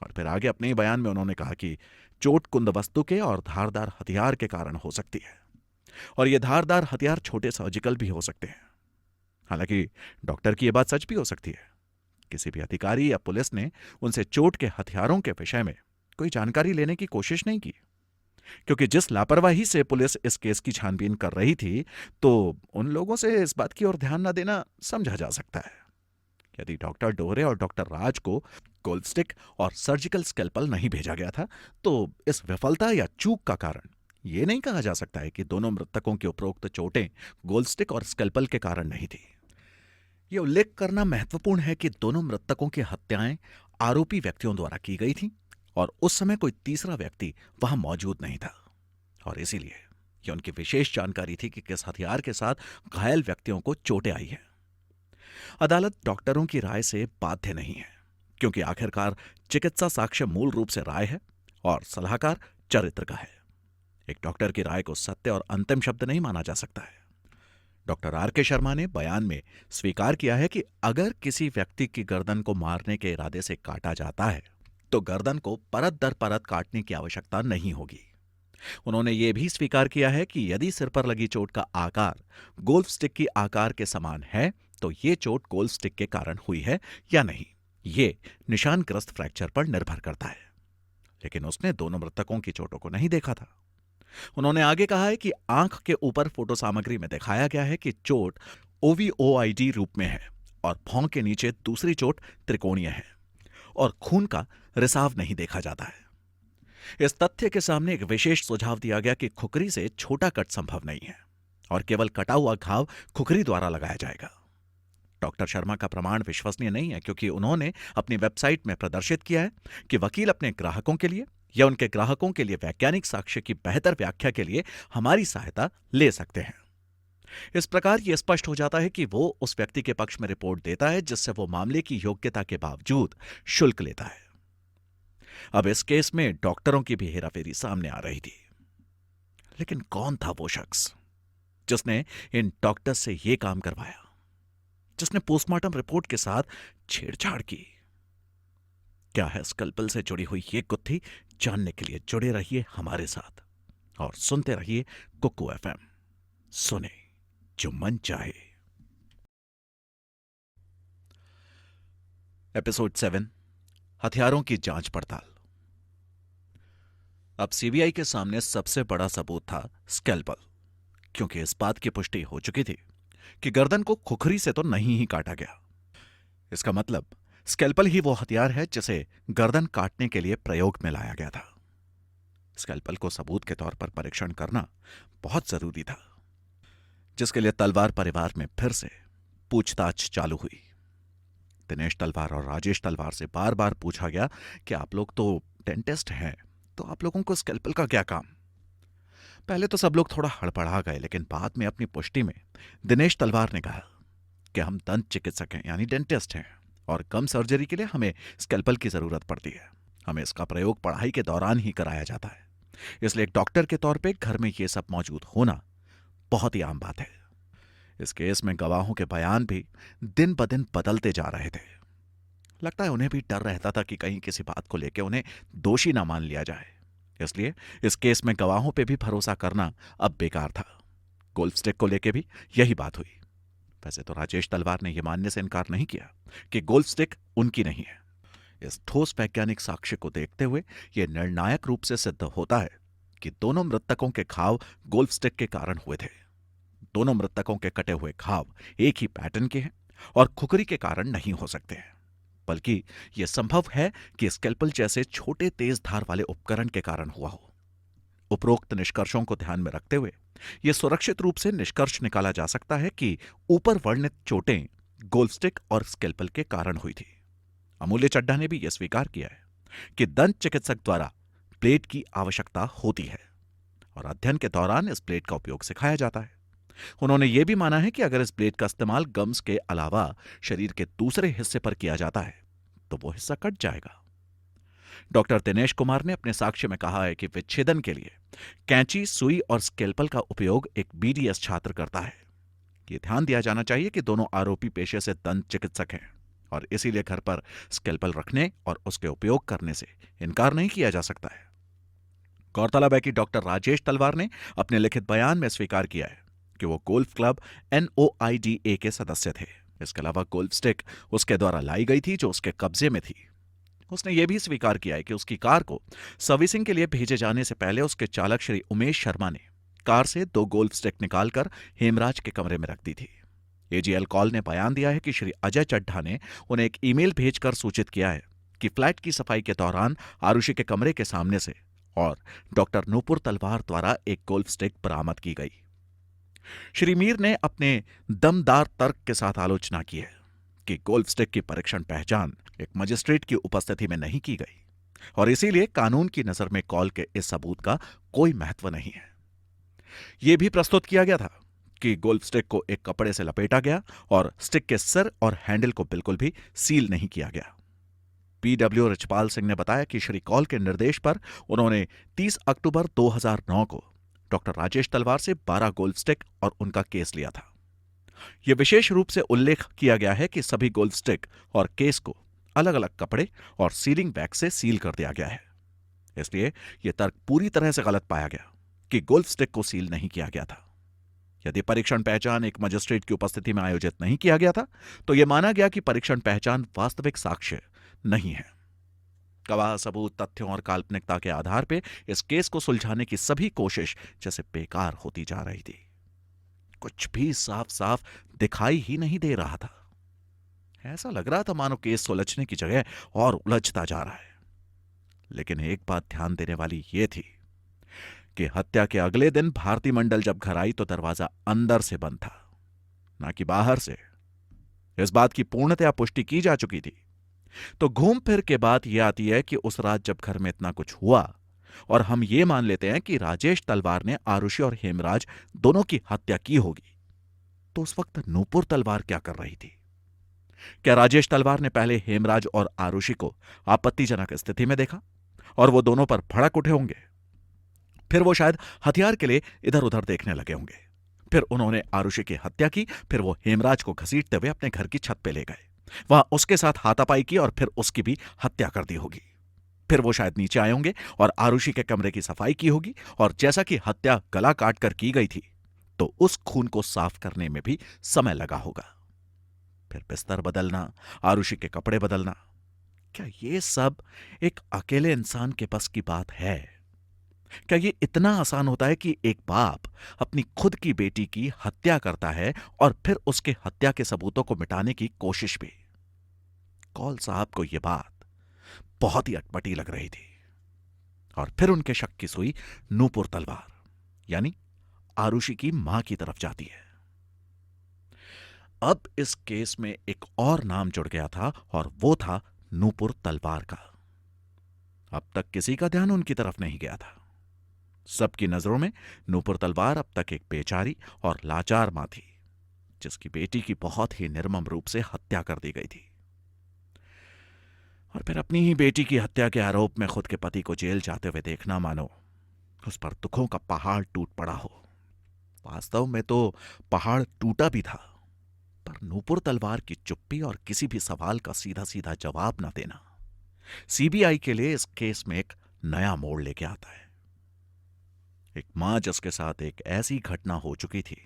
और फिर आगे अपने ही बयान में उन्होंने कहा कि चोट कुंद वस्तु के और धारदार हथियार के कारण हो सकती है, और ये धारदार हथियार छोटे सर्जिकल भी हो सकते हैं। हालांकि डॉक्टर की यह बात सच भी हो सकती है। किसी भी अधिकारी या पुलिस ने उनसे चोट के हथियारों के विषय में कोई जानकारी लेने की कोशिश नहीं की, क्योंकि जिस लापरवाही से पुलिस इस केस की छानबीन कर रही थी, तो उन लोगों से इस बात की ओर ध्यान न देना समझा जा सकता है। यदि डॉक्टर डोहरे और डॉक्टर राज को गोल्फ स्टिक और सर्जिकल स्कैल्पल नहीं भेजा गया था, तो इस विफलता या चूक का कारण यह नहीं कहा जा सकता है कि दोनों मृतकों की उपरोक्त चोटें गोल्फ स्टिक और स्कैल्पल के कारण नहीं थी। यह उल्लेख करना महत्वपूर्ण है कि दोनों मृतकों की हत्याएं आरोपी व्यक्तियों द्वारा की गई थी, और उस समय कोई तीसरा व्यक्ति वहां मौजूद नहीं था, और इसीलिए यह उनकी विशेष जानकारी थी कि किस हथियार के साथ घायल व्यक्तियों को चोटें आई हैं। अदालत डॉक्टरों की राय से बाध्य नहीं है, क्योंकि आखिरकार चिकित्सा साक्ष्य मूल रूप से राय है और सलाहकार चरित्र का है। एक डॉक्टर की राय को सत्य और अंतिम शब्द नहीं माना जा सकता है। डॉक्टर आर के शर्मा ने बयान में स्वीकार किया है कि अगर किसी व्यक्ति की गर्दन को मारने के इरादे से काटा जाता है तो गर्दन को परत दर परत काटने की आवश्यकता नहीं होगी। उन्होंने यह भी स्वीकार किया है कि यदि सिर पर लगी चोट का आकार गोल्फ स्टिक की आकार के समान है तो यह चोट गोल्फ स्टिक के कारण हुई है या नहीं, यह निशानग्रस्त फ्रैक्चर पर निर्भर करता है। लेकिन उसने दोनों मृतकों की चोटों को नहीं देखा था। उन्होंने आगे कहा है कि आंख के ऊपर फोटो सामग्री में दिखाया गया है कि चोट OVOID रूप में है और भौं के नीचे दूसरी चोट त्रिकोणीय है और खून का रिसाव नहीं देखा जाता है। इस तथ्य के सामने एक विशेष सुझाव दिया गया कि खुकरी से छोटा कट संभव नहीं है और केवल कटा हुआ घाव खुकरी द्वारा लगाया जाएगा। डॉक्टर शर्मा का प्रमाण विश्वसनीय नहीं है क्योंकि उन्होंने अपनी वेबसाइट में प्रदर्शित किया है कि वकील अपने ग्राहकों के लिए या उनके ग्राहकों के लिए वैज्ञानिक साक्ष्य की बेहतर व्याख्या के लिए हमारी सहायता ले सकते हैं। इस प्रकार यह स्पष्ट हो जाता है कि वो उस व्यक्ति के पक्ष में रिपोर्ट देता है जिससे वो मामले की योग्यता के बावजूद शुल्क लेता है। अब इस केस में डॉक्टरों की भी हेराफेरी सामने आ रही थी, लेकिन कौन था वो शख्स जिसने इन डॉक्टर्स से यह काम करवाया, जिसने पोस्टमार्टम रिपोर्ट के साथ छेड़छाड़ की? क्या है स्कल्पल से जुड़ी हुई ये गुत्थी? जानने के लिए जुड़े रहिए हमारे साथ और सुनते रहिए कुकू FM। सुने जो मन चाहे। एपिसोड 7, हथियारों की जांच पड़ताल। अब सीबीआई के सामने सबसे बड़ा सबूत था स्कैल्पल, क्योंकि इस बात की पुष्टि हो चुकी थी कि गर्दन को खुखरी से तो नहीं ही काटा गया। इसका मतलब स्कैल्पल ही वो हथियार है जिसे गर्दन काटने के लिए प्रयोग में लाया गया था। स्कैल्पल को सबूत के तौर पर परीक्षण करना बहुत जरूरी था, जिसके लिए तलवार परिवार में फिर से पूछताछ चालू हुई। दिनेश तलवार और राजेश तलवार से बार बार पूछा गया कि आप लोग तो डेंटिस्ट हैं, तो आप लोगों को स्कैल्पल का क्या काम? पहले तो सब लोग थोड़ा हड़बड़ा गए, लेकिन बाद में अपनी पुष्टि में दिनेश तलवार ने कहा कि हम दंत चिकित्सक हैं, यानी डेंटिस्ट हैं, और कम सर्जरी के लिए हमें स्कैल्पल की जरूरत पड़ती है। हमें इसका प्रयोग पढ़ाई के दौरान ही कराया जाता है, इसलिए एक डॉक्टर के तौर पे घर में ये सब मौजूद होना बहुत ही आम बात है। इस केस में गवाहों के बयान भी दिन ब दिन बदलते जा रहे थे। लगता है उन्हें भी डर रहता था कि कहीं किसी बात को लेकर उन्हें दोषी ना मान लिया जाए, इसलिए इस केस में गवाहों पे भी भरोसा करना अब बेकार था। गोल्फ स्टिक को लेकर भी यही बात हुई। वैसे तो राजेश तलवार ने यह मानने से इनकार नहीं किया कि गोल्फ स्टिक उनकी नहीं है। इस ठोस वैज्ञानिक साक्ष्य को देखते हुए यह निर्णायक रूप से सिद्ध होता है कि दोनों मृतकों के घाव गोल्फ स्टिक के कारण हुए थे। दोनों मृतकों के कटे हुए घाव एक ही पैटर्न के हैं और खुकरी के कारण नहीं हो सकते हैं, बल्कि यह संभव है कि स्कैल्पल जैसे छोटे तेज धार वाले उपकरण के कारण हुआ हो। उपरोक्त निष्कर्षों को ध्यान में रखते हुए यह सुरक्षित रूप से निष्कर्ष निकाला जा सकता है कि ऊपर वर्णित चोटें गोल्फ स्टिक और स्कैल्पल के कारण हुई थी। अमूल्य चड्ढा ने भी यह स्वीकार किया है कि दंत चिकित्सक द्वारा प्लेट की आवश्यकता होती है और अध्ययन के दौरान इस प्लेट का उपयोग सिखाया जाता है। उन्होंने यह भी माना है कि अगर इस प्लेट का इस्तेमाल गम्स के अलावा शरीर के दूसरे हिस्से पर किया जाता है तो वो हिस्सा कट जाएगा। डॉक्टर दिनेश कुमार ने अपने साक्ष्य में कहा है कि विच्छेदन के लिए कैंची, सुई और स्कैल्पल का उपयोग एक BDS छात्र करता है। यह ध्यान दिया जाना चाहिए कि दोनों आरोपी पेशे से दंत चिकित्सक हैं और इसीलिए घर पर स्कैल्पल रखने और उसके उपयोग करने से इनकार नहीं किया जा सकता है। गौरतलब है कि डॉक्टर राजेश तलवार ने अपने लिखित बयान में स्वीकार किया है कि वो गोल्फ क्लब NOIDA के सदस्य थे। इसके अलावा गोल्फ स्टिक उसके द्वारा लाई गई थी जो उसके कब्जे में थी। उसने यह भी स्वीकार किया है कि उसकी कार को सर्विसिंग के लिए भेजे जाने से पहले उसके चालक श्री उमेश शर्मा ने कार से 2 गोल्फ स्टिक निकालकर हेमराज के कमरे में रख दी थी। AGL कॉल ने बयान दिया है कि श्री अजय चड्ढा ने उन्हें एक ईमेल भेजकर सूचित किया है कि फ्लैट की सफाई के दौरान आरुषि के कमरे के सामने से और डॉक्टर नूपुर तलवार द्वारा एक गोल्फ स्टिक बरामद की गई। श्री मीर ने अपने दमदार तर्क के साथ आलोचना की है कि गोल्फ स्टिक की परीक्षण पहचान एक मजिस्ट्रेट की उपस्थिति में नहीं की गई और इसीलिए कानून की नजर में कॉल के इस सबूत का कोई महत्व नहीं है। यह भी प्रस्तुत किया गया था कि गोल्फ स्टिक को एक कपड़े से लपेटा गया और स्टिक के सिर और हैंडल को बिल्कुल भी सील नहीं किया गया। PW रिचपाल सिंह ने बताया कि श्री कॉल के निर्देश पर उन्होंने 30 अक्टूबर 2009 को डॉक्टर राजेश तलवार से 12 गोल्फ स्टिक और उनका केस लिया था। यह विशेष रूप से उल्लेख किया गया है कि सभी गोल्फ स्टिक और केस को अलग अलग कपड़े और सीलिंग वैक्स से सील कर दिया गया है। इसलिए यह तर्क पूरी तरह से गलत पाया गया कि गोल्फ स्टिक को सील नहीं किया गया था। यदि परीक्षण पहचान एक मजिस्ट्रेट की उपस्थिति में आयोजित नहीं किया गया था तो यह माना गया कि परीक्षण पहचान वास्तविक साक्ष्य नहीं है। गवाह, सबूत, तथ्यों और काल्पनिकता के आधार पर इस केस को सुलझाने की सभी कोशिश जैसे बेकार होती जा रही थी। कुछ भी साफ साफ दिखाई ही नहीं दे रहा था। ऐसा लग रहा था मानो केस सुलझने की जगह और उलझता जा रहा है। लेकिन एक बात ध्यान देने वाली यह थी कि हत्या के अगले दिन भारती मंडल जब घर आई तो दरवाजा अंदर से बंद था, ना कि बाहर से। इस बात की पूर्णतया पुष्टि की जा चुकी थी। तो घूम फिर के बात यह आती है कि उस रात जब घर में इतना कुछ हुआ और हम ये मान लेते हैं कि राजेश तलवार ने आरुषि और हेमराज दोनों की हत्या की होगी, तो उस वक्त नूपुर तलवार क्या कर रही थी? क्या राजेश तलवार ने पहले हेमराज और आरुषि को आपत्तिजनक स्थिति में देखा और वो दोनों पर भड़क उठे होंगे? फिर वो शायद हथियार के लिए इधर उधर देखने लगे होंगे। फिर उन्होंने आरुषि की हत्या की। फिर वो हेमराज को घसीटते हुए अपने घर की छत पे ले गए, वहां उसके साथ हाथापाई की और फिर उसकी भी हत्या कर दी होगी। फिर वो शायद नीचे आए होंगे और आरुषि के कमरे की सफाई की होगी, और जैसा कि हत्या गला काट कर की गई थी तो उस खून को साफ करने में भी समय लगा होगा। फिर बिस्तर बदलना, आरुषि के कपड़े बदलना, क्या ये सब एक अकेले इंसान के बस की बात है? क्या ये इतना आसान होता है कि एक बाप अपनी खुद की बेटी की हत्या करता है और फिर उसके हत्या के सबूतों को मिटाने की कोशिश भी? कौल साहब को यह बात बहुत ही अटपटी लग रही थी। और फिर उनके शक की सुई नूपुर तलवार यानी आरुषि की मां की तरफ जाती है। अब इस केस में एक और नाम जुड़ गया था और वो था नूपुर तलवार का। अब तक किसी का ध्यान उनकी तरफ नहीं गया था। सबकी नजरों में नूपुर तलवार अब तक एक बेचारी और लाचार मां थी, जिसकी बेटी की बहुत ही निर्मम रूप से हत्या कर दी गई थी। और फिर अपनी ही बेटी की हत्या के आरोप में खुद के पति को जेल जाते हुए देखना मानो उस पर दुखों का पहाड़ टूट पड़ा हो। वास्तव में तो पहाड़ टूटा भी था, पर नूपुर तलवार की चुप्पी और किसी भी सवाल का सीधा सीधा जवाब न देना सीबीआई के लिए इस केस में एक नया मोड़ लेके आता है। एक मां जिसके साथ एक ऐसी घटना हो चुकी थी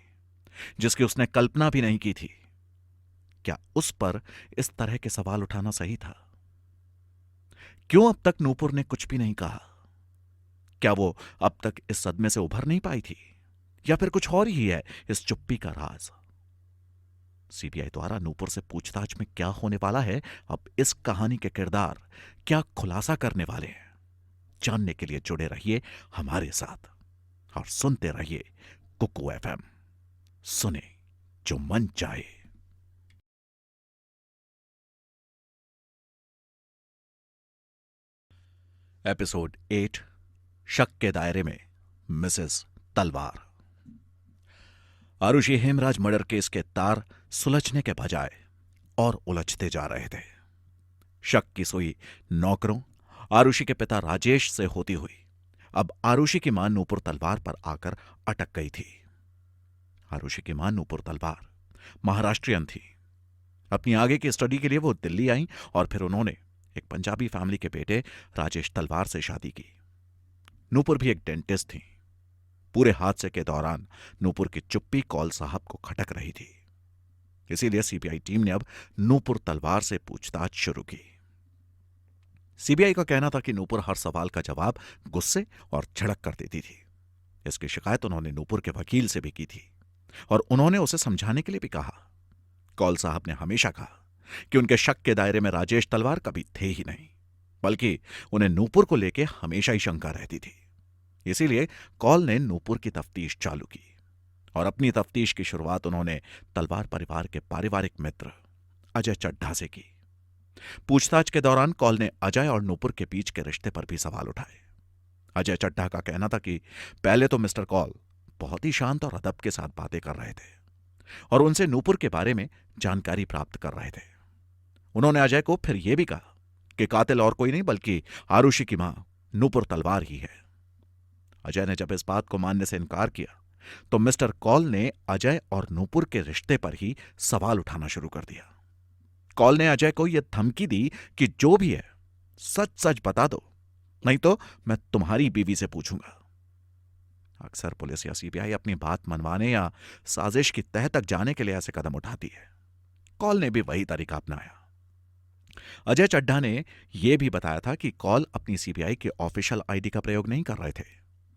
जिसकी उसने कल्पना भी नहीं की थी, क्या उस पर इस तरह के सवाल उठाना सही था? क्यों अब तक नूपुर ने कुछ भी नहीं कहा? क्या वो अब तक इस सदमे से उभर नहीं पाई थी, या फिर कुछ और ही है इस चुप्पी का राज? सीबीआई द्वारा नूपुर से पूछताछ में क्या होने वाला है, अब इस कहानी के किरदार क्या खुलासा करने वाले हैं, जानने के लिए जुड़े रहिए हमारे साथ और सुनते रहिए कुकू एफएम। सुने जो मन चाहे। एपिसोड 8, शक के दायरे में मिसेस तलवार। आरुषि हेमराज मर्डर केस के तार सुलझने के बजाय और उलझते जा रहे थे। शक की सुई नौकरों, आरुषि के पिता राजेश से होती हुई अब आरुषि की मां नूपुर तलवार पर आकर अटक गई थी। आरुषि की मां नूपुर तलवार महाराष्ट्रियन थी। अपनी आगे की स्टडी के लिए वो दिल्ली आई और फिर उन्होंने एक पंजाबी फैमिली के बेटे राजेश तलवार से शादी की। नूपुर भी एक डेंटिस्ट थी। पूरे हादसे के दौरान नूपुर की चुप्पी कौल साहब को खटक रही थी। इसीलिए सीबीआई टीम ने अब नूपुर तलवार से पूछताछ शुरू की। सीबीआई का कहना था कि नूपुर हर सवाल का जवाब गुस्से और झड़क कर देती थी। इसकी शिकायत उन्होंने नूपुर के वकील से भी की थी और उन्होंने उसे समझाने के लिए भी कहा। कौल साहब ने हमेशा कहा कि उनके शक के दायरे में राजेश तलवार कभी थे ही नहीं, बल्कि उन्हें नूपुर को लेकर हमेशा ही शंका रहती थी। इसीलिए कौल ने नूपुर की तफ्तीश चालू की और अपनी तफ्तीश की शुरुआत उन्होंने तलवार परिवार के पारिवारिक मित्र अजय चड्ढा से की। पूछताछ के दौरान कौल ने अजय और नूपुर के बीच के रिश्ते पर भी सवाल उठाए। अजय चड्ढा का कहना था कि पहले तो मिस्टर कौल बहुत ही शांत और अदब के साथ बातें कर रहे थे और उनसे नूपुर के बारे में जानकारी प्राप्त कर रहे थे। उन्होंने अजय को फिर यह भी कहा कि कातिल और कोई नहीं बल्कि आरुषि की मां नूपुर तलवार ही है। अजय ने जब इस बात को मानने से इनकार किया तो मिस्टर कौल ने अजय और नूपुर के रिश्ते पर ही सवाल उठाना शुरू कर दिया। कौल ने अजय को यह धमकी दी कि जो भी है सच सच बता दो, नहीं तो मैं तुम्हारी बीवी से पूछूंगा। अक्सर पुलिस या सीबीआई अपनी बात मनवाने या साजिश की तह तक जाने के लिए ऐसे कदम उठाती है। कौल ने भी वही तरीका अपनाया। अजय चड्ढा ने यह भी बताया था कि कौल अपनी सीबीआई के ऑफिशियल आईडी का प्रयोग नहीं कर रहे थे,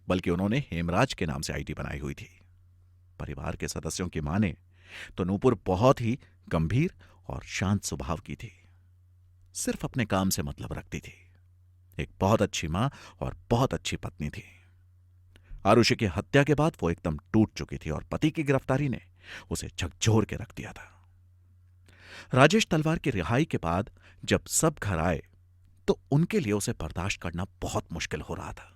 बल्कि उन्होंने हेमराज के नाम से आईडी बनाई हुई थी। परिवार के सदस्यों की माने तो नूपुर बहुत ही गंभीर और शांत स्वभाव की थी, सिर्फ अपने काम से मतलब रखती थी। एक बहुत अच्छी मां और बहुत अच्छी पत्नी थी। आरुषि की हत्या के बाद वो एकदम टूट चुकी थी और पति की गिरफ्तारी ने उसे झकझोर के रख दिया था। राजेश तलवार की रिहाई के बाद जब सब घर आए तो उनके लिए उसे बर्दाश्त करना बहुत मुश्किल हो रहा था।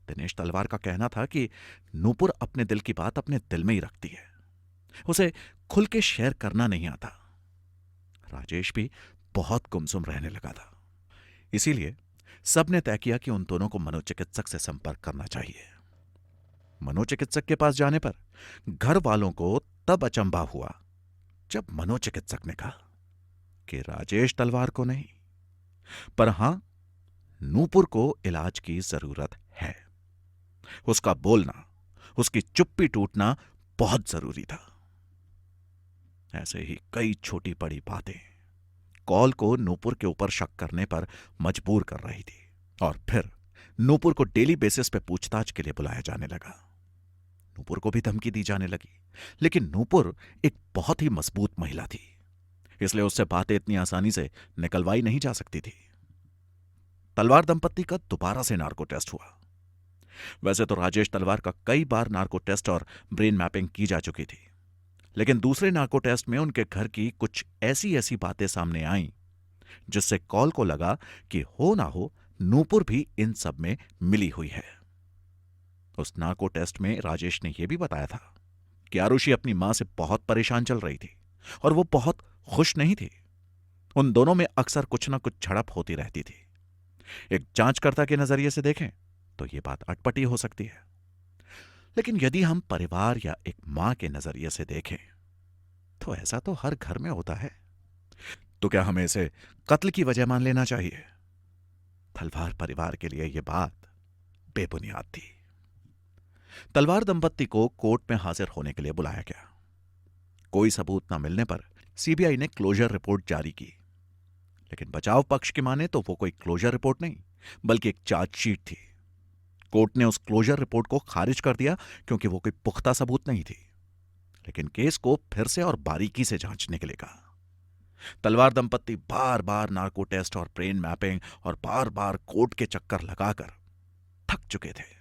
दिनेश तलवार का कहना था कि नूपुर अपने दिल की बात अपने दिल में ही रखती है, उसे खुल के शेयर करना नहीं आता। राजेश भी बहुत गुमसुम रहने लगा था। इसीलिए सबने तय किया कि उन दोनों को मनोचिकित्सक से संपर्क करना चाहिए। मनोचिकित्सक के पास जाने पर घर वालों को तब अचंभा हुआ जब मनोचिकित्सक ने कहा कि राजेश तलवार को नहीं, पर हां, नूपुर को इलाज की जरूरत है। उसका बोलना, उसकी चुप्पी टूटना बहुत जरूरी था। ऐसे ही कई छोटी बड़ी बातें कॉल को नूपुर के ऊपर शक करने पर मजबूर कर रही थी। और फिर नूपुर को डेली बेसिस पे पूछताछ के लिए बुलाया जाने लगा। नूपुर को भी धमकी दी जाने लगी, लेकिन नूपुर एक बहुत ही मजबूत महिला थी, इसलिए उससे बातें इतनी आसानी से निकलवाई नहीं जा सकती थी। तलवार दंपत्ति का दोबारा से नार्को टेस्ट हुआ। वैसे तो राजेश तलवार का कई बार नार्को टेस्ट और ब्रेन मैपिंग की जा चुकी थी, लेकिन दूसरे नार्को टेस्ट में उनके घर की कुछ ऐसी ऐसी बातें सामने आईं जिससे कॉल को लगा कि हो ना हो नूपुर भी इन सब में मिली हुई है। उस नार्को टेस्ट में राजेश ने यह भी बताया था कि आरुषि अपनी मां से बहुत परेशान चल रही थी और वो बहुत खुश नहीं थी। उन दोनों में अक्सर कुछ ना कुछ झड़प होती रहती थी। एक जांचकर्ता के नजरिए से देखें तो यह बात अटपटी हो सकती है, लेकिन यदि हम परिवार या एक मां के नजरिए से देखें तो ऐसा तो हर घर में होता है। तो क्या हमें इसे कत्ल की वजह मान लेना चाहिए? तलवार परिवार के लिए यह बात बेबुनियाद थी। तलवार दंपत्ति को कोर्ट में हाजिर होने के लिए बुलाया गया। कोई सबूत न मिलने पर सीबीआई ने क्लोजर रिपोर्ट जारी की, लेकिन बचाव पक्ष की माने तो वो कोई क्लोजर रिपोर्ट नहीं बल्कि एक चार्जशीट थी। कोर्ट ने उस क्लोजर रिपोर्ट को खारिज कर दिया क्योंकि वो कोई पुख्ता सबूत नहीं थी, लेकिन केस को फिर से और बारीकी से जांचने के लिए कहा। तलवार दंपत्ति बार बार नार्को टेस्ट और ब्रेन मैपिंग और बार बार कोर्ट के चक्कर लगाकर थक चुके थे।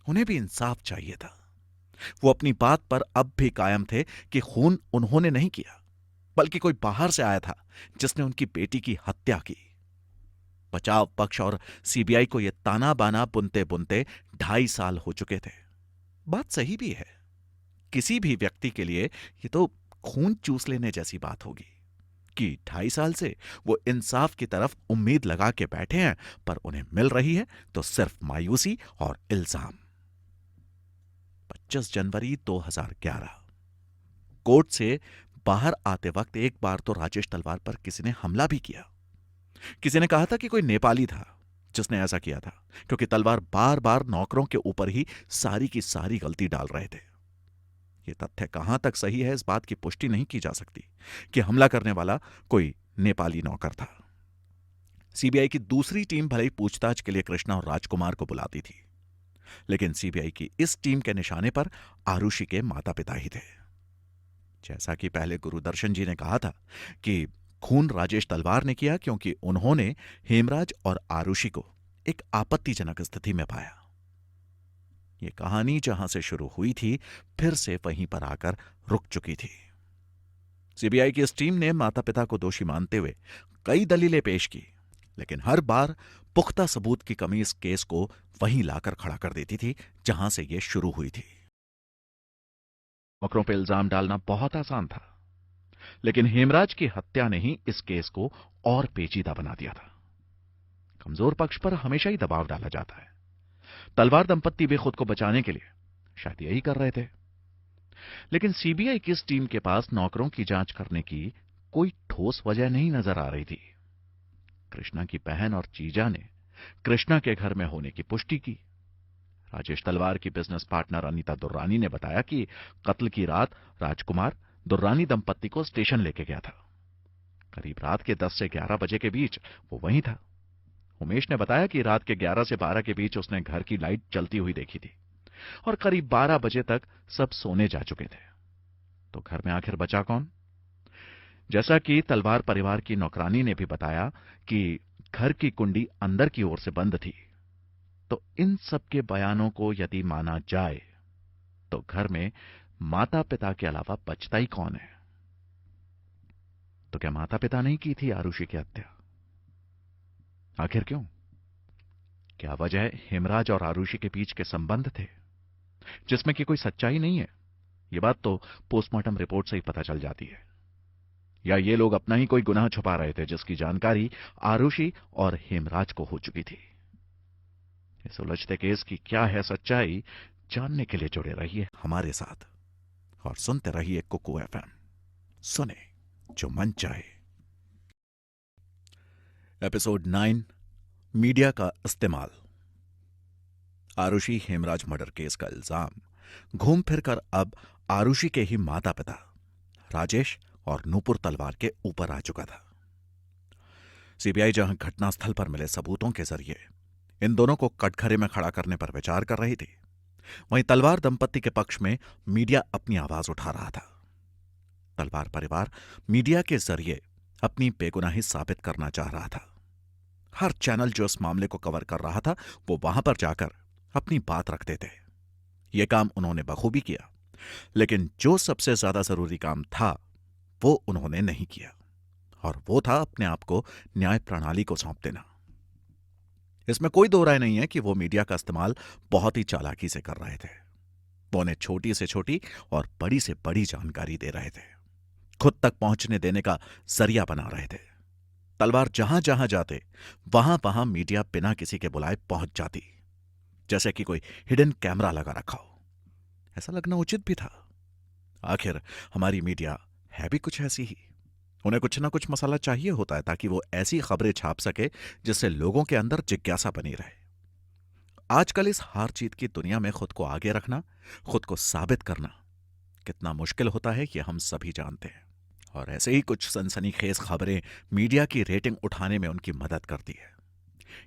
उन्हें भी इंसाफ चाहिए था। वो अपनी बात पर अब भी कायम थे कि खून उन्होंने नहीं किया, बल्कि कोई बाहर से आया था जिसने उनकी बेटी की हत्या की। बचाव पक्ष और सीबीआई को यह ताना बाना बुनते बुनते 2.5 साल हो चुके थे। बात सही भी है, किसी भी व्यक्ति के लिए यह तो खून चूस लेने जैसी बात होगी कि 2.5 साल से वो इंसाफ की तरफ उम्मीद लगा के बैठे हैं, पर उन्हें मिल रही है तो सिर्फ मायूसी और इल्जाम। 25 जनवरी 2011 कोर्ट से बाहर आते वक्त एक बार तो राजेश तलवार पर किसी ने हमला भी किया। किसी ने कहा था कि कोई नेपाली था जिसने ऐसा किया था, क्योंकि तलवार बार बार नौकरों के ऊपर ही सारी की सारी गलती डाल रहे थे। यह तथ्य कहां तक सही है इस बात की पुष्टि नहीं की जा सकती कि हमला करने वाला कोई नेपाली नौकर था। सीबीआई की दूसरी टीम भले ही पूछताछ के लिए कृष्णा और राजकुमार को बुलाती थी, लेकिन सीबीआई की इस टीम के निशाने पर आरुषि के माता पिता ही थे। जैसा कि पहले गुरुदर्शन जी ने कहा था कि खून राजेश तलवार ने किया क्योंकि उन्होंने हेमराज और आरुषि को एक आपत्तिजनक स्थिति में पाया। यह कहानी जहां से शुरू हुई थी फिर से वहीं पर आकर रुक चुकी थी। सीबीआई की इस टीम ने माता पिता को दोषी मानते हुए कई दलीलें पेश की, लेकिन हर बार पुख्ता सबूत की कमी इस केस को वहीं लाकर खड़ा कर देती थी जहां से यह शुरू हुई थी। नौकरों पर इल्जाम डालना बहुत आसान था, लेकिन हेमराज की हत्या ने ही इस केस को और पेचीदा बना दिया था। कमजोर पक्ष पर हमेशा ही दबाव डाला जाता है। तलवार दंपत्ति भी खुद को बचाने के लिए शायद यही कर रहे थे, लेकिन सीबीआई की इस टीम के पास नौकरों की जांच करने की कोई ठोस वजह नहीं नजर आ रही थी। कृष्णा की बहन और जीजा ने कृष्णा के घर में होने की पुष्टि की। राजेश तलवार की बिजनेस पार्टनर अनीता दुर्रानी ने बताया कि कत्ल की रात राजकुमार दुर्रानी दंपत्ति को स्टेशन लेके गया था। करीब रात के 10 से 11 बजे के बीच वो वहीं था। उमेश ने बताया कि रात के 11 से 12 के बीच उसने घर की लाइट जलती हुई देखी थी और करीब 12 बजे तक सब सोने जा चुके थे। तो घर में आखिर बचा कौन? जैसा कि तलवार परिवार की नौकरानी ने भी बताया कि घर की कुंडी अंदर की ओर से बंद थी, तो इन सब के बयानों को यदि माना जाए तो घर में माता पिता के अलावा बचता ही कौन है? तो क्या माता पिता ने की थी आरुषि की हत्या? आखिर क्यों? क्या वजह हेमराज और आरुषि के बीच के संबंध थे जिसमें कि कोई सच्चाई नहीं है? यह बात तो पोस्टमार्टम रिपोर्ट से ही पता चल जाती है। या ये लोग अपना ही कोई गुनाह छुपा रहे थे जिसकी जानकारी आरुषि और हेमराज को हो चुकी थी? इस उलझते केस की क्या है सच्चाई, जानने के लिए जुड़े रहिए हमारे साथ और सुनते रहिए कुकू एफएम। सुने जो मन चाहे। एपिसोड 9, मीडिया का इस्तेमाल। आरुषि हेमराज मर्डर केस का इल्जाम घूम फिरकर अब आरुषि के ही माता पिता राजेश और नूपुर तलवार के ऊपर आ चुका था। सीबीआई जहां घटनास्थल पर मिले सबूतों के जरिए इन दोनों को कटघरे में खड़ा करने पर विचार कर रही थी, वहीं तलवार दंपत्ति के पक्ष में मीडिया अपनी आवाज उठा रहा था। तलवार परिवार मीडिया के जरिए अपनी बेगुनाही साबित करना चाह रहा था। हर चैनल जो इस मामले को कवर कर रहा था वो वहां पर जाकर अपनी बात रखते थे। यह काम उन्होंने बखूबी किया, लेकिन जो सबसे ज्यादा जरूरी काम था वो उन्होंने नहीं किया, और वो था अपने आप को न्याय प्रणाली को सौंप देना। इसमें कोई दो राय नहीं है कि वो मीडिया का इस्तेमाल बहुत ही चालाकी से कर रहे थे। वो उन्हें छोटी से छोटी और बड़ी से बड़ी जानकारी दे रहे थे, खुद तक पहुंचने देने का जरिया बना रहे थे। तलवार जहां जहां जाते वहां वहां मीडिया बिना किसी के बुलाए पहुंच जाती, जैसे कि कोई हिडन कैमरा लगा रखा हो। ऐसा लगना उचित भी था। आखिर हमारी मीडिया है भी कुछ ऐसी ही। उन्हें कुछ ना कुछ मसाला चाहिए होता है ताकि वो ऐसी खबरें छाप सके जिससे लोगों के अंदर जिज्ञासा बनी रहे। आजकल इस हार जीत की दुनिया में खुद को आगे रखना, खुद को साबित करना कितना मुश्किल होता है ये हम सभी जानते हैं, और ऐसे ही कुछ सनसनीखेज खबरें मीडिया की रेटिंग उठाने में उनकी मदद करती है।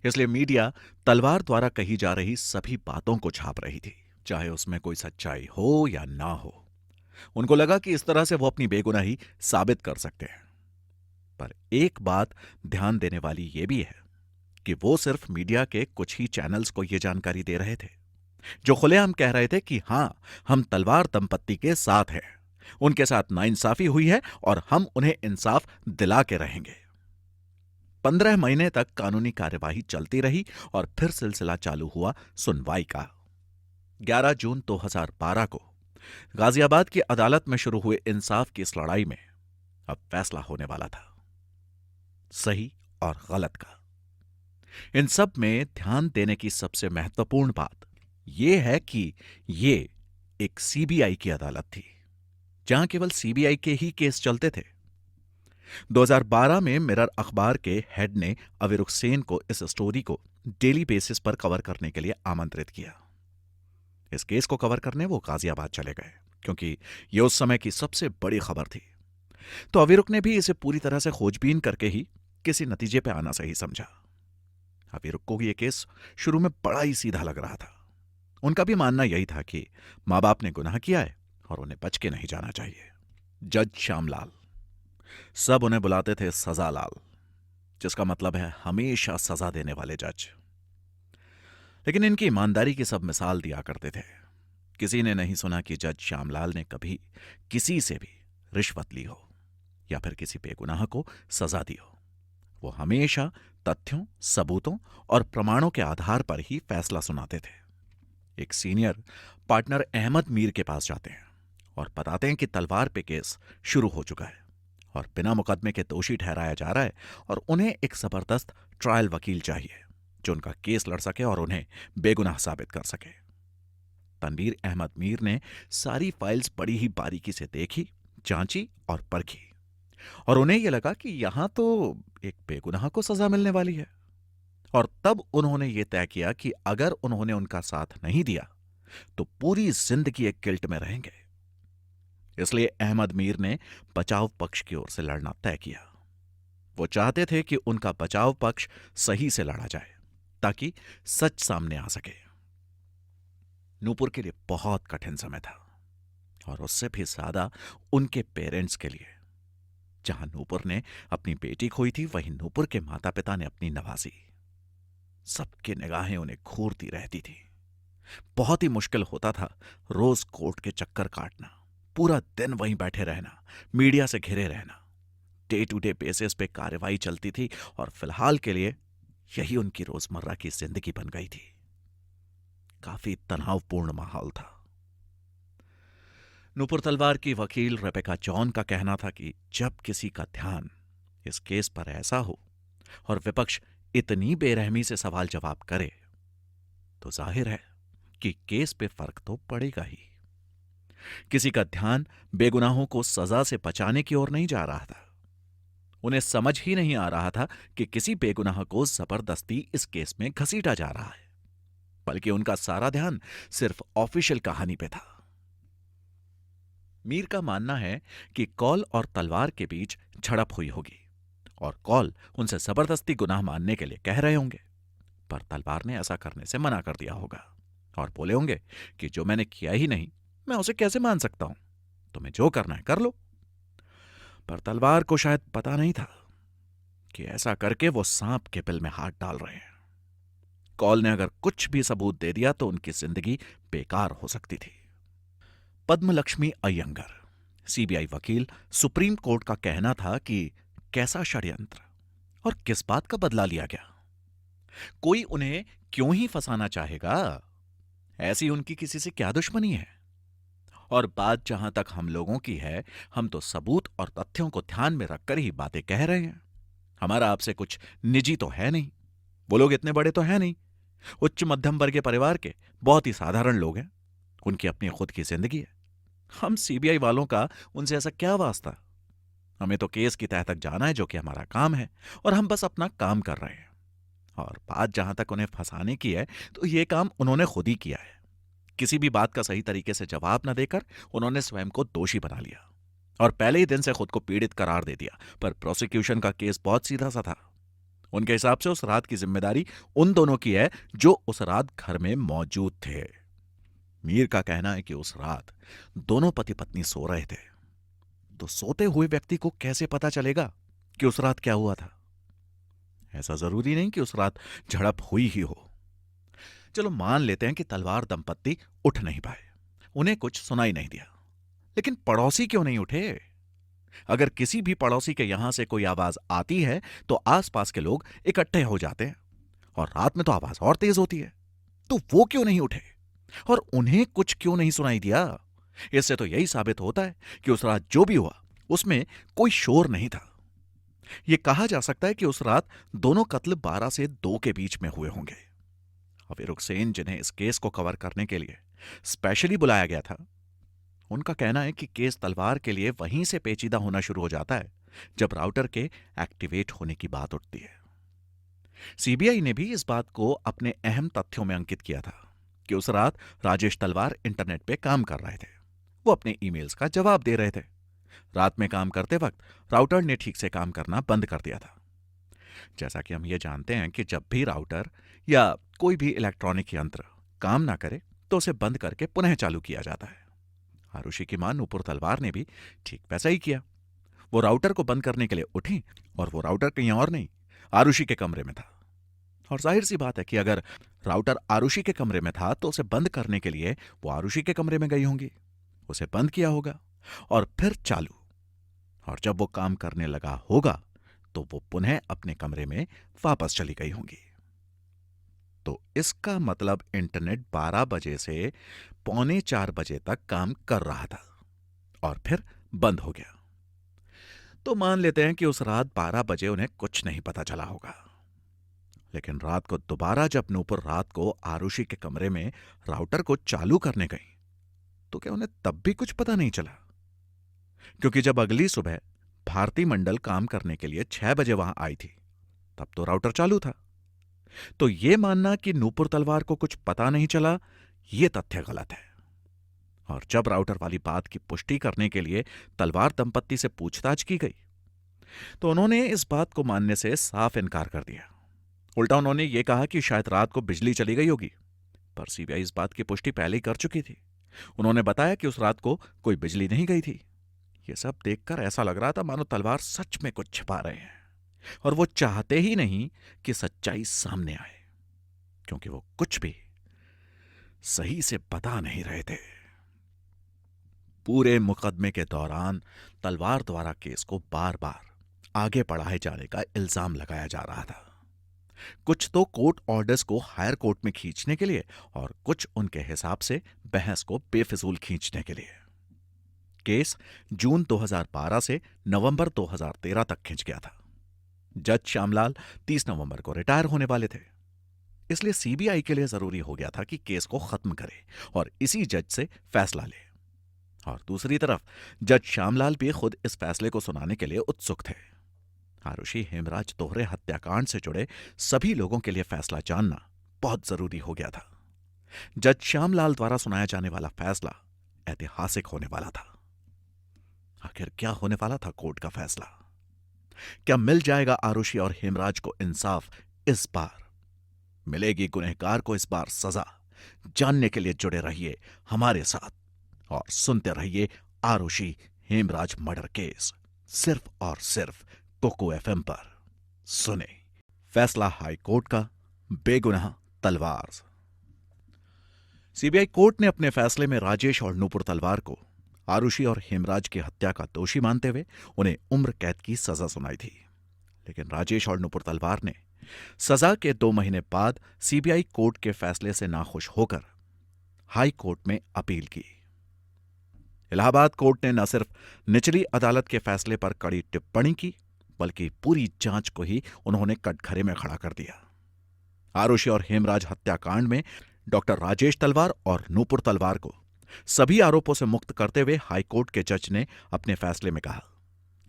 इसलिए मीडिया तलवार द्वारा कही जा रही सभी बातों को छाप रही थी, चाहे उसमें कोई सच्चाई हो या ना हो। उनको लगा कि इस तरह से वो अपनी बेगुनाही साबित कर सकते हैं। पर एक बात ध्यान देने वाली यह भी है कि वो सिर्फ मीडिया के कुछ ही चैनल्स को यह जानकारी दे रहे थे जो खुलेआम कह रहे थे कि हां, हम तलवार दंपत्ति के साथ हैं, उनके साथ नाइंसाफी हुई है और हम उन्हें इंसाफ दिला के रहेंगे। 15 महीने तक कानूनी कार्यवाही चलती रही और फिर सिलसिला चालू हुआ सुनवाई का। 11 जून 2012 को गाजियाबाद की अदालत में शुरू हुए इंसाफ की इस लड़ाई में अब फैसला होने वाला था, सही और गलत का। इन सब में ध्यान देने की सबसे महत्वपूर्ण बात यह है कि यह एक सीबीआई की अदालत थी, जहां केवल सीबीआई के ही केस चलते थे। 2012 में मिरर अखबार के हेड ने अविरुख सेन को इस स्टोरी को डेली बेसिस पर कवर करने के लिए आमंत्रित किया। इस केस को कवर करने वो गाजियाबाद चले गए क्योंकि यह उस समय की सबसे बड़ी खबर थी। तो अविरुख ने भी इसे पूरी तरह से खोजबीन करके ही किसी नतीजे पे आना सही समझा। अविरुख को यह केस शुरू में बड़ा ही सीधा लग रहा था। उनका भी मानना यही था कि मां बाप ने गुनाह किया है और उन्हें बच के नहीं जाना चाहिए। जज श्यामलाल, सब उन्हें बुलाते थे सजालाल, जिसका मतलब है हमेशा सजा देने वाले जज। लेकिन इनकी ईमानदारी की सब मिसाल दिया करते थे। किसी ने नहीं सुना कि जज श्यामलाल ने कभी किसी से भी रिश्वत ली हो या फिर किसी बेगुनाह को सजा दी हो। वो हमेशा तथ्यों, सबूतों और प्रमाणों के आधार पर ही फैसला सुनाते थे। एक सीनियर पार्टनर अहमद मीर के पास जाते हैं और बताते हैं कि तलवार पे केस शुरू हो चुका है और बिना मुकदमे के दोषी ठहराया जा रहा है और उन्हें एक जबरदस्त ट्रायल वकील चाहिए जो उनका केस लड़ सके और उन्हें बेगुनाह साबित कर सके। तनवीर अहमद मीर ने सारी फाइल्स बड़ी ही बारीकी से देखी, जांची और परखी, और उन्हें यह लगा कि यहां तो एक बेगुनाह को सजा मिलने वाली है। और तब उन्होंने यह तय किया कि अगर उन्होंने उनका साथ नहीं दिया तो पूरी जिंदगी एक गिल्ट में रहेंगे। इसलिए अहमद मीर ने बचाव पक्ष की ओर से लड़ना तय किया। वो चाहते थे कि उनका बचाव पक्ष सही से लड़ा जाए ताकि सच सामने आ सके। नूपुर के लिए बहुत कठिन समय था। और उससे भी ज्यादा उनके पेरेंट्स के लिए। जहां नूपुर ने अपनी बेटी खोई थी, वहीं नूपुर के माता पिता ने अपनी नवाजी। सबकी निगाहें उन्हें घूरती रहती थी। बहुत ही मुश्किल होता था रोज कोर्ट के चक्कर काटना, पूरा दिन वहीं बैठे रहना, मीडिया से घिरे रहना। डे टू डे बेसिस पे कार्रवाई चलती थी और फिलहाल के लिए यही उनकी रोजमर्रा की जिंदगी बन गई थी। काफी तनावपूर्ण माहौल था। नूपुर तलवार की वकील रेबेका जॉन का कहना था कि जब किसी का ध्यान इस केस पर ऐसा हो और विपक्ष इतनी बेरहमी से सवाल जवाब करे, तो जाहिर है कि केस पे फर्क तो पड़ेगा ही। किसी का ध्यान बेगुनाहों को सजा से बचाने की ओर नहीं जा रहा था। उन्हें समझ ही नहीं आ रहा था कि किसी बेगुनाह को जबरदस्ती इस केस में घसीटा जा रहा है, बल्कि उनका सारा ध्यान सिर्फ ऑफिशियल कहानी पे था। मीर का मानना है कि कॉल और तलवार के बीच झड़प हुई होगी और कॉल उनसे जबरदस्ती गुनाह मानने के लिए कह रहे होंगे, पर तलवार ने ऐसा करने से मना कर दिया होगा और बोले होंगे कि जो मैंने किया ही नहीं, मैं उसे कैसे मान सकता हूं, तुम्हें जो करना है कर लो। पर तलवार को शायद पता नहीं था कि ऐसा करके वो सांप के बिल में हाथ डाल रहे हैं। कॉल ने अगर कुछ भी सबूत दे दिया तो उनकी जिंदगी बेकार हो सकती थी। पद्मलक्ष्मी अयंगर, सीबीआई वकील, सुप्रीम कोर्ट का कहना था कि कैसा षड्यंत्र और किस बात का बदला लिया गया। कोई उन्हें क्यों ही फंसाना चाहेगा? ऐसी उनकी किसी से क्या दुश्मनी है? और बात जहां तक हम लोगों की है, हम तो सबूत और तथ्यों को ध्यान में रखकर ही बातें कह रहे हैं। हमारा आपसे कुछ निजी तो है नहीं। वो लोग इतने बड़े तो है नहीं, उच्च मध्यम वर्गीय परिवार के बहुत ही साधारण लोग हैं। उनकी अपनी खुद की जिंदगी है। हम सीबीआई वालों का उनसे ऐसा क्या वास्ता? हमें तो केस की तह तक जाना है, जो कि हमारा काम है, और हम बस अपना काम कर रहे हैं। और बात जहां तक उन्हें फंसाने की है, तो यह काम उन्होंने खुद ही किया है। किसी भी बात का सही तरीके से जवाब न देकर उन्होंने स्वयं को दोषी बना लिया और पहले ही दिन से खुद को पीड़ित करार दे दिया। पर प्रोसिक्यूशन का केस बहुत सीधा सा था। उनके हिसाब से उस रात की जिम्मेदारी उन दोनों की है जो उस रात घर में मौजूद थे। मीर का कहना है कि उस रात दोनों पति पत्नी सो रहे थे, तो सोते हुए व्यक्ति को कैसे पता चलेगा कि उस रात क्या हुआ था? ऐसा जरूरी नहीं कि उस रात झड़प हुई ही हो। चलो मान लेते हैं कि तलवार दंपत्ति उठ नहीं पाए, उन्हें कुछ सुनाई नहीं दिया, लेकिन पड़ोसी क्यों नहीं उठे? अगर किसी भी पड़ोसी के यहां से कोई आवाज आती है तो आसपास के लोग इकट्ठे हो जाते हैं, और रात में तो आवाज और तेज होती है। तो वो क्यों नहीं उठे और उन्हें कुछ क्यों नहीं सुनाई दिया? इससे तो यही साबित होता है कि उस रात जो भी हुआ उसमें कोई शोर नहीं था। यह कहा जा सकता है कि उस रात दोनों कत्ल 12 से 2 के बीच में हुए होंगे। अवीरुख सेन, जिन्हें इस केस को कवर करने के लिए स्पेशली बुलाया गया था, उनका कहना है कि केस तलवार के लिए वहीं से पेचीदा होना शुरू हो जाता है जब राउटर के एक्टिवेट होने की बात उठती है। सीबीआई ने भी इस बात को अपने अहम तथ्यों में अंकित किया था कि उस रात राजेश तलवार इंटरनेट पे काम कर रहे थे। वो अपने ईमेल्स का जवाब दे रहे थे। रात में काम करते वक्त राउटर ने ठीक से काम करना बंद कर दिया था। जैसा कि हम ये जानते हैं कि जब भी राउटर या कोई भी इलेक्ट्रॉनिक यंत्र काम ना करे तो उसे बंद करके पुनः चालू किया जाता है। आरुषि की मां नूपुर तलवार ने भी ठीक वैसा ही किया। वो राउटर को बंद करने के लिए उठी और वो राउटर कहीं और नहीं, आरुषि के कमरे में था। और जाहिर सी बात है कि अगर राउटर आरुषि के कमरे में था तो उसे बंद करने के लिए वो आरुषि के कमरे में गई होंगी, उसे बंद किया होगा और फिर चालू। और जब वो काम करने लगा होगा तो वो पुनः अपने कमरे में वापस चली गई होंगी। तो इसका मतलब इंटरनेट 12 बजे से पौने 4 बजे तक काम कर रहा था और फिर बंद हो गया। तो मान लेते हैं कि उस रात 12 बजे उन्हें कुछ नहीं पता चला होगा। लेकिन रात को दोबारा जब नूपुर रात को आरुषि के कमरे में राउटर को चालू करने गई तो क्या उन्हें तब भी कुछ पता नहीं चला? क्योंकि जब अगली सुबह भारती मंडल काम करने के लिए 6 बजे वहां आई थी तब तो राउटर चालू था। तो यह मानना कि नूपुर तलवार को कुछ पता नहीं चला, यह तथ्य गलत है। और जब राउटर वाली बात की पुष्टि करने के लिए तलवार दंपत्ति से पूछताछ की गई तो उन्होंने इस बात को मानने से साफ इनकार कर दिया। उल्टा उन्होंने ये कहा कि शायद रात को बिजली चली गई होगी, पर सीबीआई इस बात की पुष्टि पहले ही कर चुकी थी उन्होंने बताया कि उस रात को कोई बिजली नहीं गई थी। यह सब देखकर ऐसा लग रहा था मानो तलवार सच में कुछ छिपा रहे हैं और वो चाहते ही नहीं कि सच्चाई सामने आए, क्योंकि वो कुछ भी सही से बता नहीं रहे थे। पूरे मुकदमे के दौरान तलवार द्वारा केस को बार बार आगे बढ़ाए जाने का इल्जाम लगाया जा रहा था। कुछ तो कोर्ट ऑर्डर्स को हायर कोर्ट में खींचने के लिए और कुछ उनके हिसाब से बहस को बेफिजूल खींचने के लिए। केस जून 2012 से नवंबर 2013 तक खिंच गया था। जज श्यामलाल 30 नवंबर को रिटायर होने वाले थे, इसलिए सीबीआई के लिए जरूरी हो गया था कि केस को खत्म करे और इसी जज से फैसला ले। और दूसरी तरफ जज श्यामलाल भी खुद इस फैसले को सुनाने के लिए उत्सुक थे। आरुषि हेमराज दोहरे हत्याकांड से जुड़े सभी लोगों के लिए फैसला जानना बहुत जरूरी हो गया था। जज श्यामलाल द्वारा सुनाया जाने वाला फैसला ऐतिहासिक होने वाला था। आखिर क्या होने वाला था कोर्ट का फैसला? क्या मिल जाएगा आरुषि और हेमराज को इंसाफ इस बार? मिलेगी गुनहगार को इस बार सजा? जानने के लिए जुड़े रहिए हमारे साथ और सुनते रहिए आरुषि हेमराज मर्डर केस, सिर्फ और सिर्फ कोको एफएम पर। सुने फैसला हाई कोर्ट का, बेगुनाह तलवार। सीबीआई कोर्ट ने अपने फैसले में राजेश और नूपुर तलवार को आरुषि और हेमराज की हत्या का दोषी मानते हुए उन्हें उम्र कैद की सजा सुनाई थी। लेकिन राजेश और नूपुर तलवार ने सजा के 2 महीने बाद सीबीआई कोर्ट के फैसले से नाखुश होकर हाई कोर्ट में अपील की। इलाहाबाद कोर्ट ने न सिर्फ निचली अदालत के फैसले पर कड़ी टिप्पणी की, बल्कि पूरी जांच को ही उन्होंने कटघरे में खड़ा कर दिया। आरुषि और हेमराज हत्याकांड में डॉक्टर राजेश तलवार और नूपुर तलवार को सभी आरोपों से मुक्त करते हुए हाईकोर्ट के जज ने अपने फैसले में कहा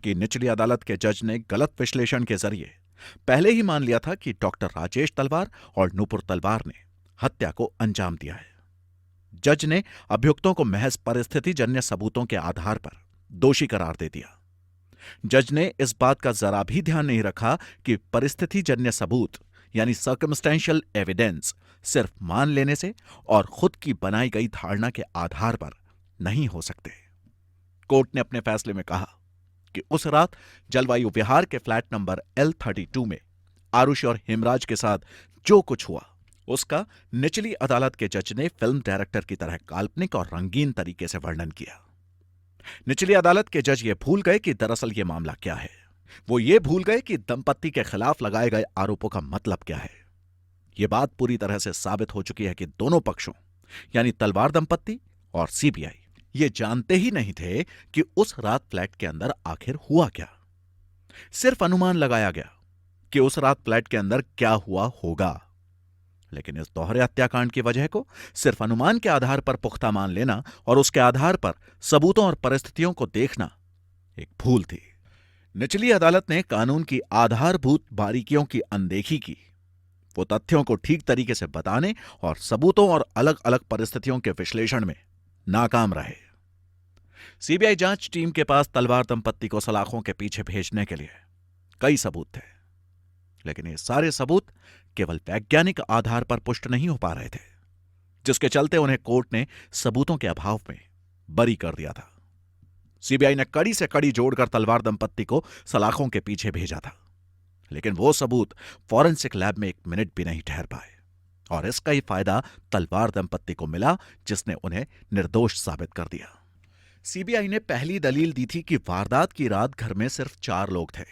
कि निचली अदालत के जज ने गलत विश्लेषण के जरिए पहले ही मान लिया था कि डॉक्टर राजेश तलवार और नूपुर तलवार ने हत्या को अंजाम दिया है। जज ने अभियुक्तों को महज परिस्थितिजन्य सबूतों के आधार पर दोषी करार दे दिया। जज ने इस बात का जरा भी ध्यान नहीं रखा कि परिस्थितिजन्य सबूत यानी सर्कमस्टेंशियल एविडेंस सिर्फ मान लेने से और खुद की बनाई गई धारणा के आधार पर नहीं हो सकते। कोर्ट ने अपने फैसले में कहा कि उस रात जलवायु विहार के फ्लैट नंबर L32 में आरुषि और हेमराज के साथ जो कुछ हुआ उसका निचली अदालत के जज ने फिल्म डायरेक्टर की तरह काल्पनिक और रंगीन तरीके से वर्णन किया। निचली अदालत के जज ये भूल गए कि दरअसल ये मामला क्या है। वो ये भूल गए कि दंपत्ति के खिलाफ लगाए गए आरोपों का मतलब क्या है। ये बात पूरी तरह से साबित हो चुकी है कि दोनों पक्षों यानी तलवार दंपत्ति और सीबीआई ये जानते ही नहीं थे कि उस रात फ्लैट के अंदर आखिर हुआ क्या। सिर्फ अनुमान लगाया गया कि उस रात फ्लैट के अंदर क्या हुआ होगा, लेकिन इस दोहरे हत्याकांड की वजह को सिर्फ अनुमान के आधार पर पुख्ता मान लेना और उसके आधार पर सबूतों और परिस्थितियों को देखना एक भूल थी। निचली अदालत ने कानून की आधारभूत बारीकियों की अनदेखी की। वो तथ्यों को ठीक तरीके से बताने और सबूतों और अलग अलग परिस्थितियों के विश्लेषण में नाकाम रहे। सीबीआई जांच टीम के पास तलवार दंपत्ति को सलाखों के पीछे भेजने के लिए कई सबूत थे, लेकिन ये सारे सबूत केवल वैज्ञानिक आधार पर पुष्ट नहीं हो पा रहे थे, जिसके चलते उन्हें कोर्ट ने सबूतों के अभाव में बरी कर दिया था। सीबीआई ने कड़ी से कड़ी जोड़कर तलवार दंपत्ति को सलाखों के पीछे भेजा था, लेकिन वो सबूत फॉरेंसिक लैब में 1 मिनट भी नहीं ठहर पाए और इसका ही फायदा तलवार दंपत्ति को मिला, जिसने उन्हें निर्दोष साबित कर दिया। सीबीआई ने पहली दलील दी थी कि वारदात की रात घर में सिर्फ 4 लोग थे,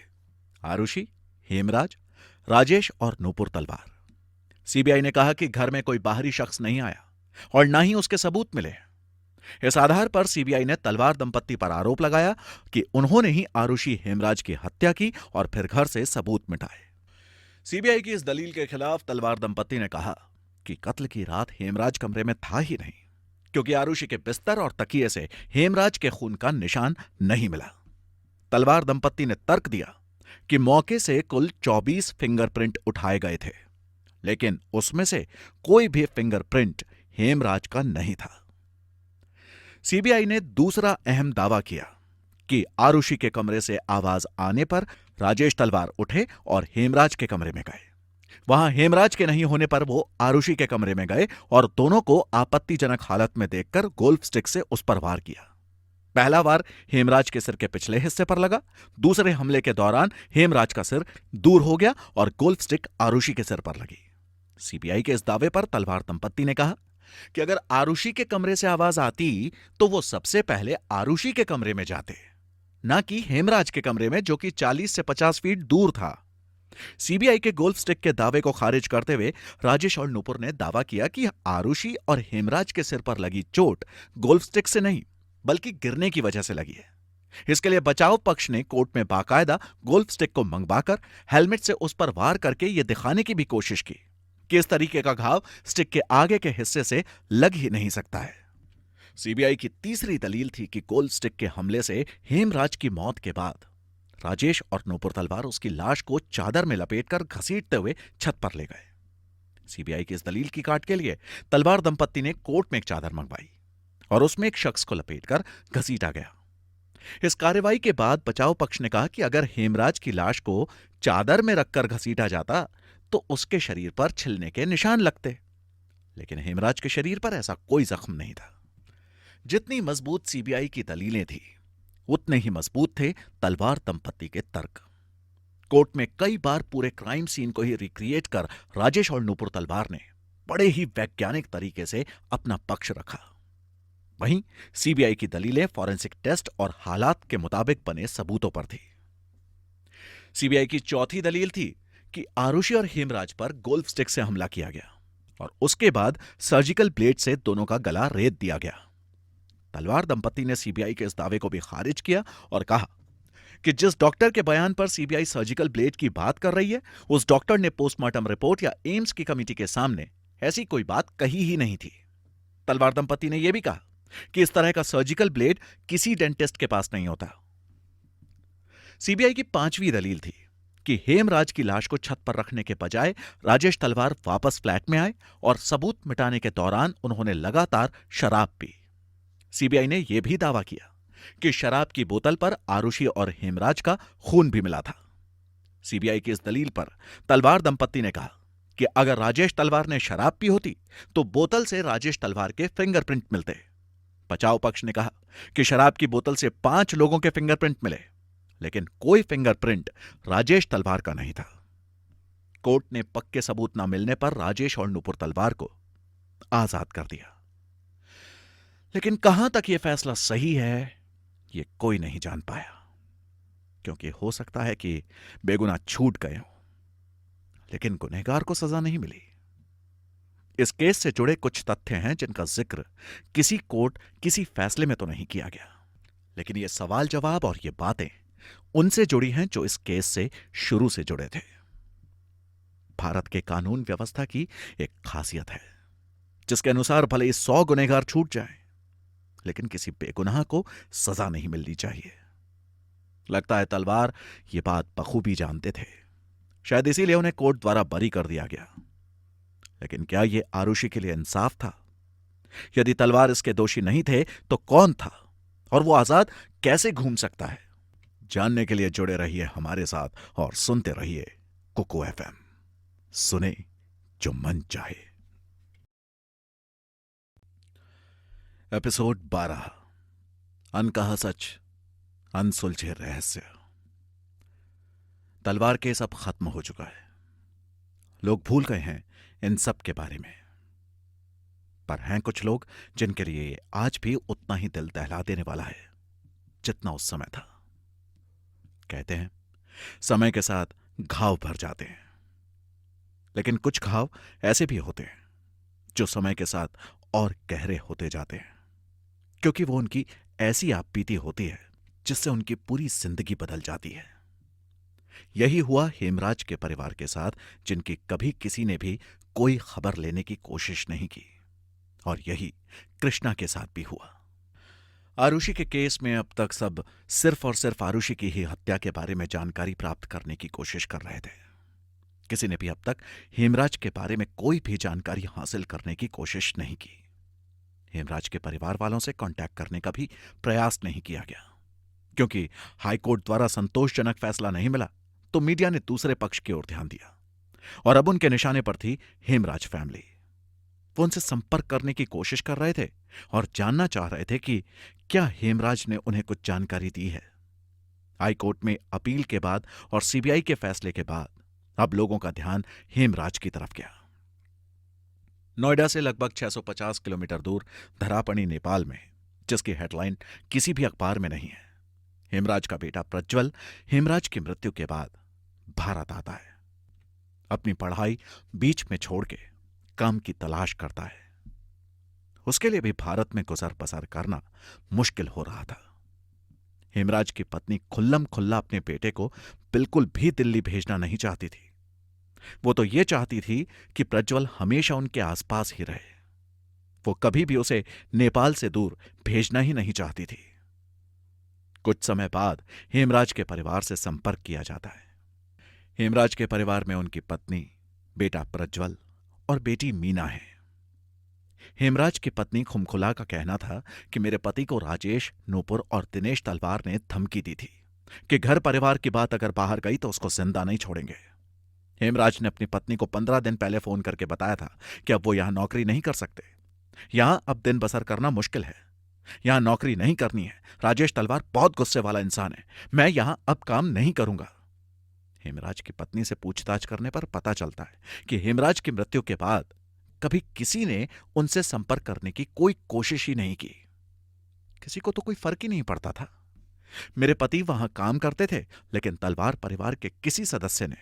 आरुषि, हेमराज, राजेश और नूपुर तलवार। सीबीआई ने कहा कि घर में कोई बाहरी शख्स नहीं आया और ना ही उसके सबूत मिले। इस आधार पर सीबीआई ने तलवार दंपत्ति पर आरोप लगाया कि उन्होंने ही आरुषि हेमराज की हत्या की और फिर घर से सबूत मिटाए। सीबीआई की इस दलील के खिलाफ तलवार दंपत्ति ने कहा कि कत्ल की रात हेमराज कमरे में था ही नहीं, क्योंकि आरुषि के बिस्तर और तकिए से हेमराज के खून का निशान नहीं मिला। तलवार दंपत्ति ने तर्क दिया कि मौके से कुल 24 फिंगरप्रिंट उठाए गए थे, लेकिन उसमें से कोई भी फिंगरप्रिंट हेमराज का नहीं था। सीबीआई ने दूसरा अहम दावा किया कि आरुषि के कमरे से आवाज आने पर राजेश तलवार उठे और हेमराज के कमरे में गए, वहां हेमराज के नहीं होने पर वो आरुषि के कमरे में गए और दोनों को आपत्तिजनक हालत में देखकर गोल्फ स्टिक से उस पर वार किया। पहला वार हेमराज के सिर के पिछले हिस्से पर लगा। दूसरे हमले के दौरान हेमराज का सिर दूर हो गया और गोल्फ स्टिक आरुषि के सिर पर लगी। सीबीआई के इस दावे पर तलवार दंपत्ति ने कहा कि अगर आरुषि के कमरे से आवाज आती तो वो सबसे पहले आरुषि के कमरे में जाते, ना कि हेमराज के कमरे में, जो कि 40 से 50 फीट दूर था। सीबीआई के गोल्फ स्टिक के दावे को खारिज करते हुए राजेश और नुपुर ने दावा किया कि आरुषि और हेमराज के सिर पर लगी चोट गोल्फ स्टिक से नहीं बल्कि गिरने की वजह से लगी है। इसके लिए बचाव पक्ष ने कोर्ट में बाकायदा गोल्फ स्टिक को मंगवाकर हेलमेट से उस पर वार करके यह दिखाने की भी कोशिश की कि इस तरीके का घाव स्टिक के आगे के हिस्से से लग ही नहीं सकता है। सीबीआई की तीसरी दलील थी कि गोल्फ स्टिक के हमले से हेमराज की मौत के बाद राजेश और नूपुर तलवार उसकी लाश को चादर में लपेटकर घसीटते हुए छत पर ले गए। सीबीआई की इस दलील की काट के लिए तलवार दंपत्ति ने कोर्ट में एक चादर मंगवाई और उसमें एक शख्स को लपेटकर घसीटा गया। इस कार्रवाई के बाद बचाव पक्ष ने कहा कि अगर हेमराज की लाश को चादर में रखकर घसीटा जाता तो उसके शरीर पर छिलने के निशान लगते, लेकिन हेमराज के शरीर पर ऐसा कोई जख्म नहीं था। जितनी मजबूत सीबीआई की दलीलें थी उतने ही मजबूत थे तलवार दंपत्ति के तर्क। कोर्ट में कई बार पूरे क्राइम सीन को ही रिक्रिएट कर राजेश और नूपुर तलवार ने बड़े ही वैज्ञानिक तरीके से अपना पक्ष रखा। वहीं सीबीआई की दलीलें फॉरेंसिक टेस्ट और हालात के मुताबिक बने सबूतों पर थी। सीबीआई की चौथी दलील थी कि आरुषि और हेमराज पर गोल्फ स्टिक से हमला किया गया और उसके बाद सर्जिकल ब्लेड से दोनों का गला रेत दिया गया। तलवार दंपत्ति ने सीबीआई के इस दावे को भी खारिज किया और कहा कि जिस डॉक्टर के बयान पर सीबीआई सर्जिकल ब्लेड की बात कर रही है उस डॉक्टर ने पोस्टमार्टम रिपोर्ट या एम्स की कमेटी के सामने ऐसी कोई बात कही ही नहीं थी। तलवार दंपत्ति ने यह भी कहा कि इस तरह का सर्जिकल ब्लेड किसी डेंटिस्ट के पास नहीं होता। सीबीआई की पांचवी दलील थी कि हेमराज की लाश को छत पर रखने के बजाय राजेश तलवार वापस फ्लैट में आए और सबूत मिटाने के दौरान उन्होंने लगातार शराब पी। सीबीआई ने यह भी दावा किया कि शराब की बोतल पर आरुषि और हेमराज का खून भी मिला था। सीबीआई की इस दलील पर तलवार दंपत्ति ने कहा कि अगर राजेश तलवार ने शराब पी होती तो बोतल से राजेश तलवार के फिंगरप्रिंट मिलते। बचाव पक्ष ने कहा कि शराब की बोतल से 5 लोगों के फिंगरप्रिंट मिले, लेकिन कोई फिंगरप्रिंट राजेश तलवार का नहीं था। कोर्ट ने पक्के सबूत न मिलने पर राजेश और नूपुर तलवार को आजाद कर दिया, लेकिन कहां तक यह फैसला सही है यह कोई नहीं जान पाया, क्योंकि हो सकता है कि बेगुनाह छूट गए हों, लेकिन गुनहगार को सजा नहीं मिली। इस केस से जुड़े कुछ तथ्य हैं जिनका जिक्र किसी कोर्ट किसी फैसले में तो नहीं किया गया, लेकिन ये सवाल जवाब और ये बातें उनसे जुड़ी हैं जो इस केस से शुरू से जुड़े थे। भारत के कानून व्यवस्था की एक खासियत है जिसके अनुसार भले ही 100 गुनहगार छूट जाएं, लेकिन किसी बेगुनाह को सजा नहीं मिलनी चाहिए। लगता है तलवार ये बात बखूबी जानते थे, शायद इसीलिए उन्हें कोर्ट द्वारा बरी कर दिया गया। लेकिन क्या यह आरुषि के लिए इंसाफ था? यदि तलवार इसके दोषी नहीं थे तो कौन था और वो आजाद कैसे घूम सकता है? जानने के लिए जुड़े रहिए हमारे साथ और सुनते रहिए कुकू एफएम। सुने जो मन चाहे। एपिसोड 12, अनकहा सच, अनसुलझे रहस्य। तलवार केस अब खत्म हो चुका है। लोग भूल गए हैं इन सब के बारे में, पर हैं कुछ लोग जिनके लिए आज भी उतना ही दिल दहला देने वाला है जितना उस समय था। कहते हैं समय के साथ घाव भर जाते हैं, लेकिन कुछ घाव ऐसे भी होते हैं जो समय के साथ और गहरे होते जाते हैं, क्योंकि वो उनकी ऐसी आपबीती होती है जिससे उनकी पूरी जिंदगी बदल जाती है। यही हुआ हेमराज के परिवार के साथ, जिनकी कभी किसी ने भी कोई खबर लेने की कोशिश नहीं की, और यही कृष्णा के साथ भी हुआ। आरुषि के केस में अब तक सब सिर्फ और सिर्फ आरुषि की ही हत्या के बारे में जानकारी प्राप्त करने की कोशिश कर रहे थे। किसी ने भी अब तक हेमराज के बारे में कोई भी जानकारी हासिल करने की कोशिश नहीं की। हेमराज के परिवार वालों से कांटेक्ट करने का भी प्रयास नहीं किया गया, क्योंकि हाईकोर्ट द्वारा संतोषजनक फैसला नहीं मिला तो मीडिया ने दूसरे पक्ष की ओर ध्यान दिया। और अब उनके निशाने पर थी हेमराज फैमिली। वो उनसे संपर्क करने की कोशिश कर रहे थे और जानना चाह रहे थे कि क्या हेमराज ने उन्हें कुछ जानकारी दी है। हाईकोर्ट में अपील के बाद और सीबीआई के फैसले के बाद अब लोगों का ध्यान हेमराज की तरफ गया। नोएडा से लगभग 650 किलोमीटर दूर धरापणी नेपाल में, जिसकी हेडलाइन किसी भी अखबार में नहीं है, हेमराज का बेटा प्रज्वल हेमराज की मृत्यु के बाद भारत आता है। अपनी पढ़ाई बीच में छोड़ के काम की तलाश करता है। उसके लिए भी भारत में गुजर बसर करना मुश्किल हो रहा था। हेमराज की पत्नी खुल्लम खुल्ला अपने बेटे को बिल्कुल भी दिल्ली भेजना नहीं चाहती थी। वो तो ये चाहती थी कि प्रज्वल हमेशा उनके आसपास ही रहे। वो कभी भी उसे नेपाल से दूर भेजना ही नहीं चाहती थी। कुछ समय बाद हेमराज के परिवार से संपर्क किया जाता है। हेमराज के परिवार में उनकी पत्नी, बेटा प्रज्वल और बेटी मीना है। हेमराज की पत्नी खुमखुला का कहना था कि मेरे पति को राजेश, नूपुर और दिनेश तलवार ने धमकी दी थी कि घर परिवार की बात अगर बाहर गई तो उसको जिंदा नहीं छोड़ेंगे। हेमराज ने अपनी पत्नी को 15 दिन पहले फोन करके बताया था कि अब वो यहां नौकरी नहीं कर सकते। यहां अब दिन बसर करना मुश्किल है। यहां नौकरी नहीं करनी है। राजेश तलवार बहुत गुस्से वाला इंसान है। मैं यहां अब काम नहीं करूंगा। हेमराज की पत्नी से पूछताछ करने पर पता चलता है कि हेमराज की मृत्यु के बाद कभी किसी ने उनसे संपर्क करने की कोई कोशिश ही नहीं की। किसी को तो कोई फर्क ही नहीं पड़ता था। मेरे पति वहां काम करते थे, लेकिन तलवार परिवार के किसी सदस्य ने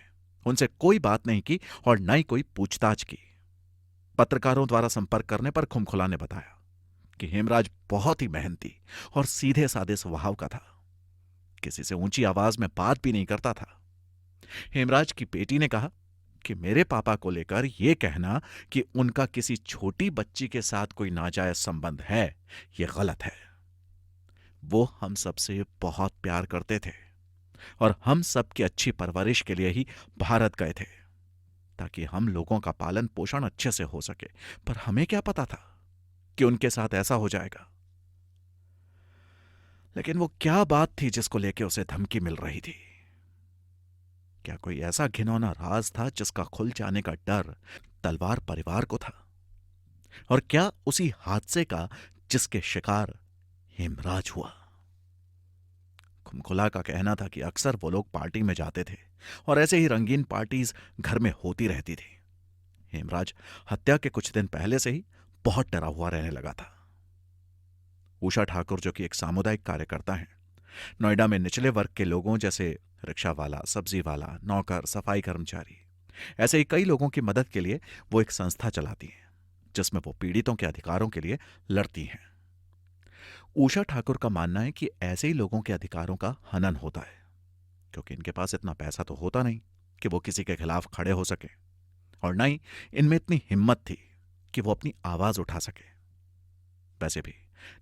उनसे कोई बात नहीं की और न ही कोई पूछताछ की। पत्रकारों द्वारा संपर्क करने पर खुमखुला ने बताया कि हेमराज बहुत ही मेहनती और सीधे साधे स्वभाव का था। किसी से ऊंची आवाज में बात भी नहीं करता था। हेमराज की बेटी ने कहा कि मेरे पापा को लेकर यह कहना कि उनका किसी छोटी बच्ची के साथ कोई नाजायज संबंध है, यह गलत है। वो हम सबसे बहुत प्यार करते थे और हम सबकी अच्छी परवरिश के लिए ही भारत गए थे, ताकि हम लोगों का पालन पोषण अच्छे से हो सके। पर हमें क्या पता था कि उनके साथ ऐसा हो जाएगा। लेकिन वो क्या बात थी जिसको लेके उसे धमकी मिल रही थी? क्या कोई ऐसा घिनौना राज था जिसका खुल जाने का डर तलवार परिवार को था? और क्या उसी हादसे का जिसके शिकार हेमराज हुआ? खुमखुला का कहना था कि अक्सर वो लोग पार्टी में जाते थे और ऐसे ही रंगीन पार्टीज घर में होती रहती थी। हेमराज हत्या के कुछ दिन पहले से ही बहुत डरा हुआ रहने लगा था। उषा ठाकुर, जो कि एक सामुदायिक कार्यकर्ता हैं, नोएडा में निचले वर्ग के लोगों जैसे रिक्शा वाला, सब्जी वाला, नौकर, सफाई कर्मचारी, ऐसे ही कई लोगों की मदद के लिए वो एक संस्था चलाती हैं, जिसमें वो पीड़ितों के अधिकारों के लिए लड़ती हैं। उषा ठाकुर का मानना है कि ऐसे ही लोगों के अधिकारों का हनन होता है, क्योंकि इनके पास इतना पैसा तो होता नहीं कि वो किसी के खिलाफ खड़े हो सके, और न ही इनमें इतनी हिम्मत थी कि वो अपनी आवाज उठा सके। वैसे भी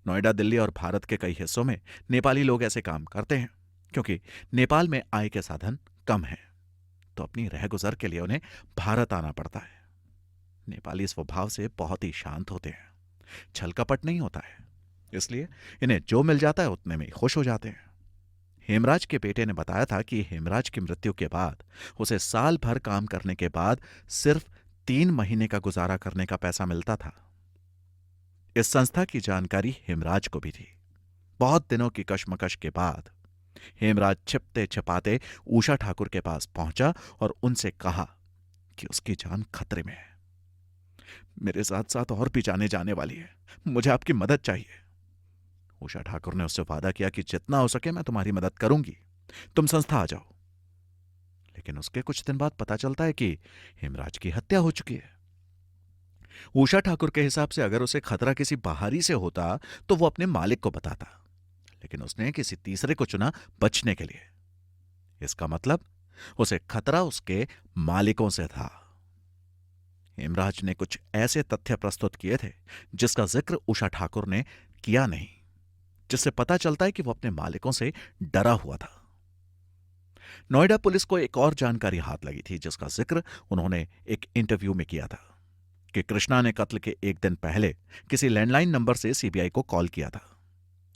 नोएडा, दिल्ली और भारत के कई हिस्सों में नेपाली लोग ऐसे काम करते हैं, क्योंकि नेपाल में आय के साधन कम हैं, तो अपनी रहगुजर के लिए उन्हें भारत आना पड़ता है। नेपाली स्वभाव से बहुत ही शांत होते हैं, छल कपट नहीं होता है, इसलिए इन्हें जो मिल जाता है उतने में ही खुश हो जाते हैं। हेमराज के बेटे ने बताया था कि हेमराज की मृत्यु के बाद उसे साल भर काम करने के बाद सिर्फ 3 महीने का गुजारा करने का पैसा मिलता था। इस संस्था की जानकारी हेमराज को भी थी। बहुत दिनों की कशमकश के बाद हेमराज छिपते छिपाते उषा ठाकुर के पास पहुंचा और उनसे कहा कि उसकी जान खतरे में है। मेरे साथ साथ और भी जाने जाने वाली है, मुझे आपकी मदद चाहिए। उषा ठाकुर ने उससे वादा किया कि जितना हो सके मैं तुम्हारी मदद करूंगी, तुम संस्था आ जाओ। लेकिन उसके कुछ दिन बाद पता चलता है कि हेमराज की हत्या हो चुकी है। उषा ठाकुर के हिसाब से अगर उसे खतरा किसी बाहरी से होता तो वो अपने मालिक को बताता, लेकिन उसने किसी तीसरे को चुना बचने के लिए। इसका मतलब उसे खतरा उसके मालिकों से था। हेमराज ने कुछ ऐसे तथ्य प्रस्तुत किए थे जिसका जिक्र उषा ठाकुर ने किया नहीं, जिससे पता चलता है कि वो अपने मालिकों से डरा हुआ था। नोएडा पुलिस को एक और जानकारी हाथ लगी थी, जिसका जिक्र उन्होंने एक इंटरव्यू में किया था कि कृष्णा ने कत्ल के एक दिन पहले किसी लैंडलाइन नंबर से सीबीआई को कॉल किया था।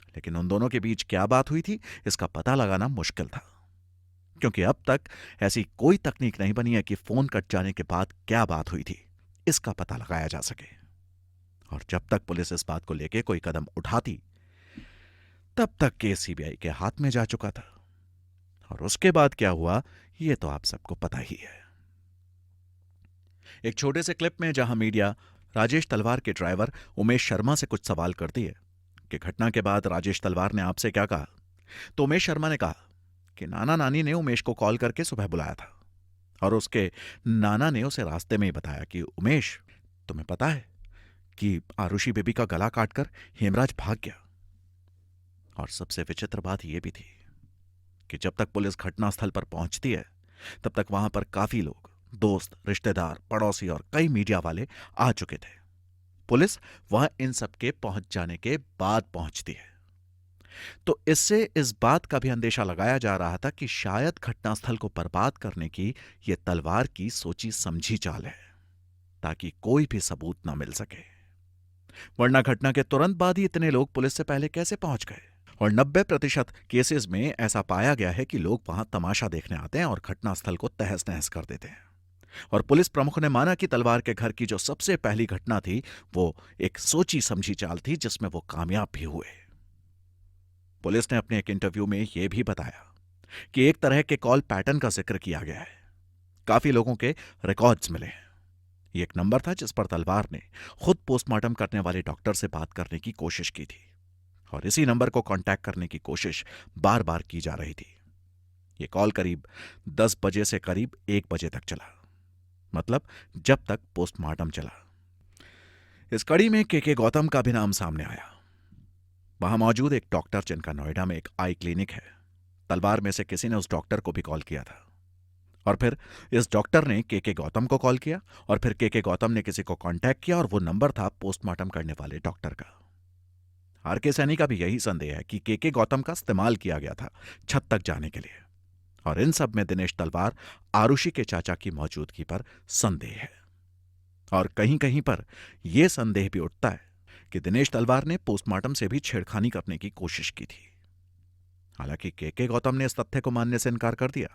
लेकिन उन दोनों के बीच क्या बात हुई थी, इसका पता लगाना मुश्किल था। क्योंकि अब तक ऐसी कोई तकनीक नहीं बनी है कि फोन कट जाने के बाद क्या बात हुई थी इसका पता लगाया जा सके। और जब तक पुलिस इस बात को लेकर कोई कदम उठाती, तब तक केस सीबीआई के हाथ में जा चुका था। और उसके बाद क्या हुआ यह तो आप सबको पता ही है। एक छोटे से क्लिप में जहां मीडिया राजेश तलवार के ड्राइवर उमेश शर्मा से कुछ सवाल करती है कि घटना के बाद राजेश तलवार ने आपसे क्या कहा, तो उमेश शर्मा ने कहा कि नाना नानी ने उमेश को कॉल करके सुबह बुलाया था और उसके नाना ने उसे रास्ते में ही बताया कि उमेश, तुम्हें पता है कि आरुषि बेबी का गला काटकर हेमराज भाग गया। और सबसे विचित्र बात यह भी थी कि जब तक पुलिस घटनास्थल पर पहुंचती है तब तक वहां पर काफी लोग, दोस्त, रिश्तेदार, पड़ोसी और कई मीडिया वाले आ चुके थे। पुलिस वहां इन सबके पहुंच जाने के बाद पहुंचती है, तो इससे इस बात का भी अंदेशा लगाया जा रहा था कि शायद घटनास्थल को बर्बाद करने की यह तलवार की सोची समझी चाल है, ताकि कोई भी सबूत न मिल सके। वरना घटना के तुरंत बाद ही इतने लोग पुलिस से पहले कैसे पहुंच गए? और 90% केसेस में ऐसा पाया गया है कि लोग वहां तमाशा देखने आते हैं और घटनास्थल को तहस नहस कर देते हैं। और पुलिस प्रमुख ने माना कि तलवार के घर की जो सबसे पहली घटना थी वो एक सोची समझी चाल थी जिसमें वो कामयाब भी हुए। पुलिस ने अपने एक इंटरव्यू में यह भी बताया कि एक तरह के कॉल पैटर्न का जिक्र किया गया है। काफी लोगों के रिकॉर्ड्स मिले हैं। ये एक नंबर था जिस पर तलवार ने खुद पोस्टमार्टम करने वाले डॉक्टर से बात करने की कोशिश की थी और इसी नंबर को कांटेक्ट करने की कोशिश बार बार की जा रही थी। यह कॉल करीब 10 बजे से करीब 1 बजे तक चला, मतलब जब तक पोस्टमार्टम चला। इस कड़ी में के गौतम का भी नाम सामने आया। वहां मौजूद एक डॉक्टर जिनका नोएडा में एक आई क्लिनिक है, तलवार में से किसी ने उस डॉक्टर को भी कॉल किया था और फिर इस डॉक्टर ने के गौतम को कॉल किया और फिर के गौतम ने किसी को कांटेक्ट किया और वो नंबर था पोस्टमार्टम करने वाले डॉक्टर का। आर.के. सैनी का भी यही संदेह है कि के गौतम का इस्तेमाल किया गया था छत तक जाने के लिए। और इन सब में दिनेश तलवार, आरुषि के चाचा की मौजूदगी पर संदेह है। और कहीं कहीं पर यह संदेह भी उठता है कि दिनेश तलवार ने पोस्टमार्टम से भी छेड़खानी करने की कोशिश की थी। हालांकि के गौतम ने इस तथ्य को मानने से इनकार कर दिया।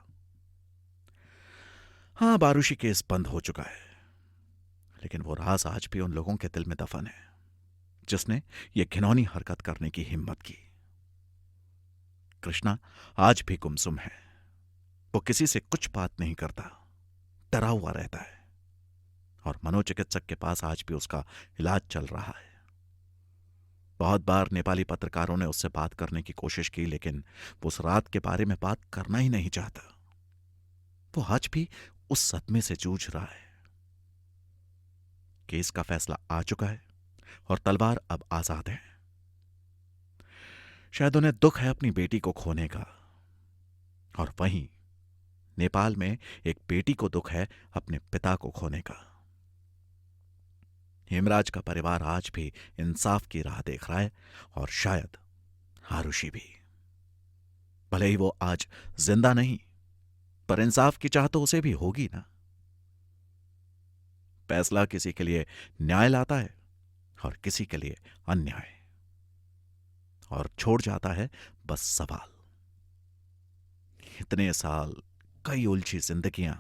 हां, आरुषि केस बंद हो चुका है, लेकिन वो राज आज भी उन लोगों के दिल में दफन है जिसने ये घिनौनी हरकत करने की हिम्मत की। कृष्णा आज भी गुमसुम है। वो किसी से कुछ बात नहीं करता, डरा हुआ रहता है और मनोचिकित्सक के पास आज भी उसका इलाज चल रहा है। बहुत बार नेपाली पत्रकारों ने उससे बात करने की कोशिश की, लेकिन वो उस रात के बारे में बात करना ही नहीं चाहता। वो आज भी उस सदमे से जूझ रहा है। केस का फैसला आ चुका है और तलवार अब आजाद है। शायद उन्हें दुख है अपनी बेटी को खोने का, और वहीं नेपाल में एक बेटी को दुख है अपने पिता को खोने का। हेमराज का परिवार आज भी इंसाफ की राह देख रहा है और शायद आरुषि भी। भले ही वो आज जिंदा नहीं, पर इंसाफ की चाह तो उसे भी होगी ना। फैसला किसी के लिए न्याय लाता है और किसी के लिए अन्याय, और छोड़ जाता है बस सवाल। इतने साल, कई उलझी जिंदगियां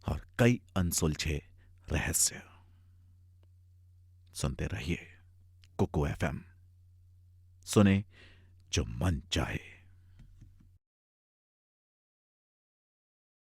और कई अनसुलझे रहस्य। सुनते रहिए कुकू एफएम, सुने जो मन चाहे।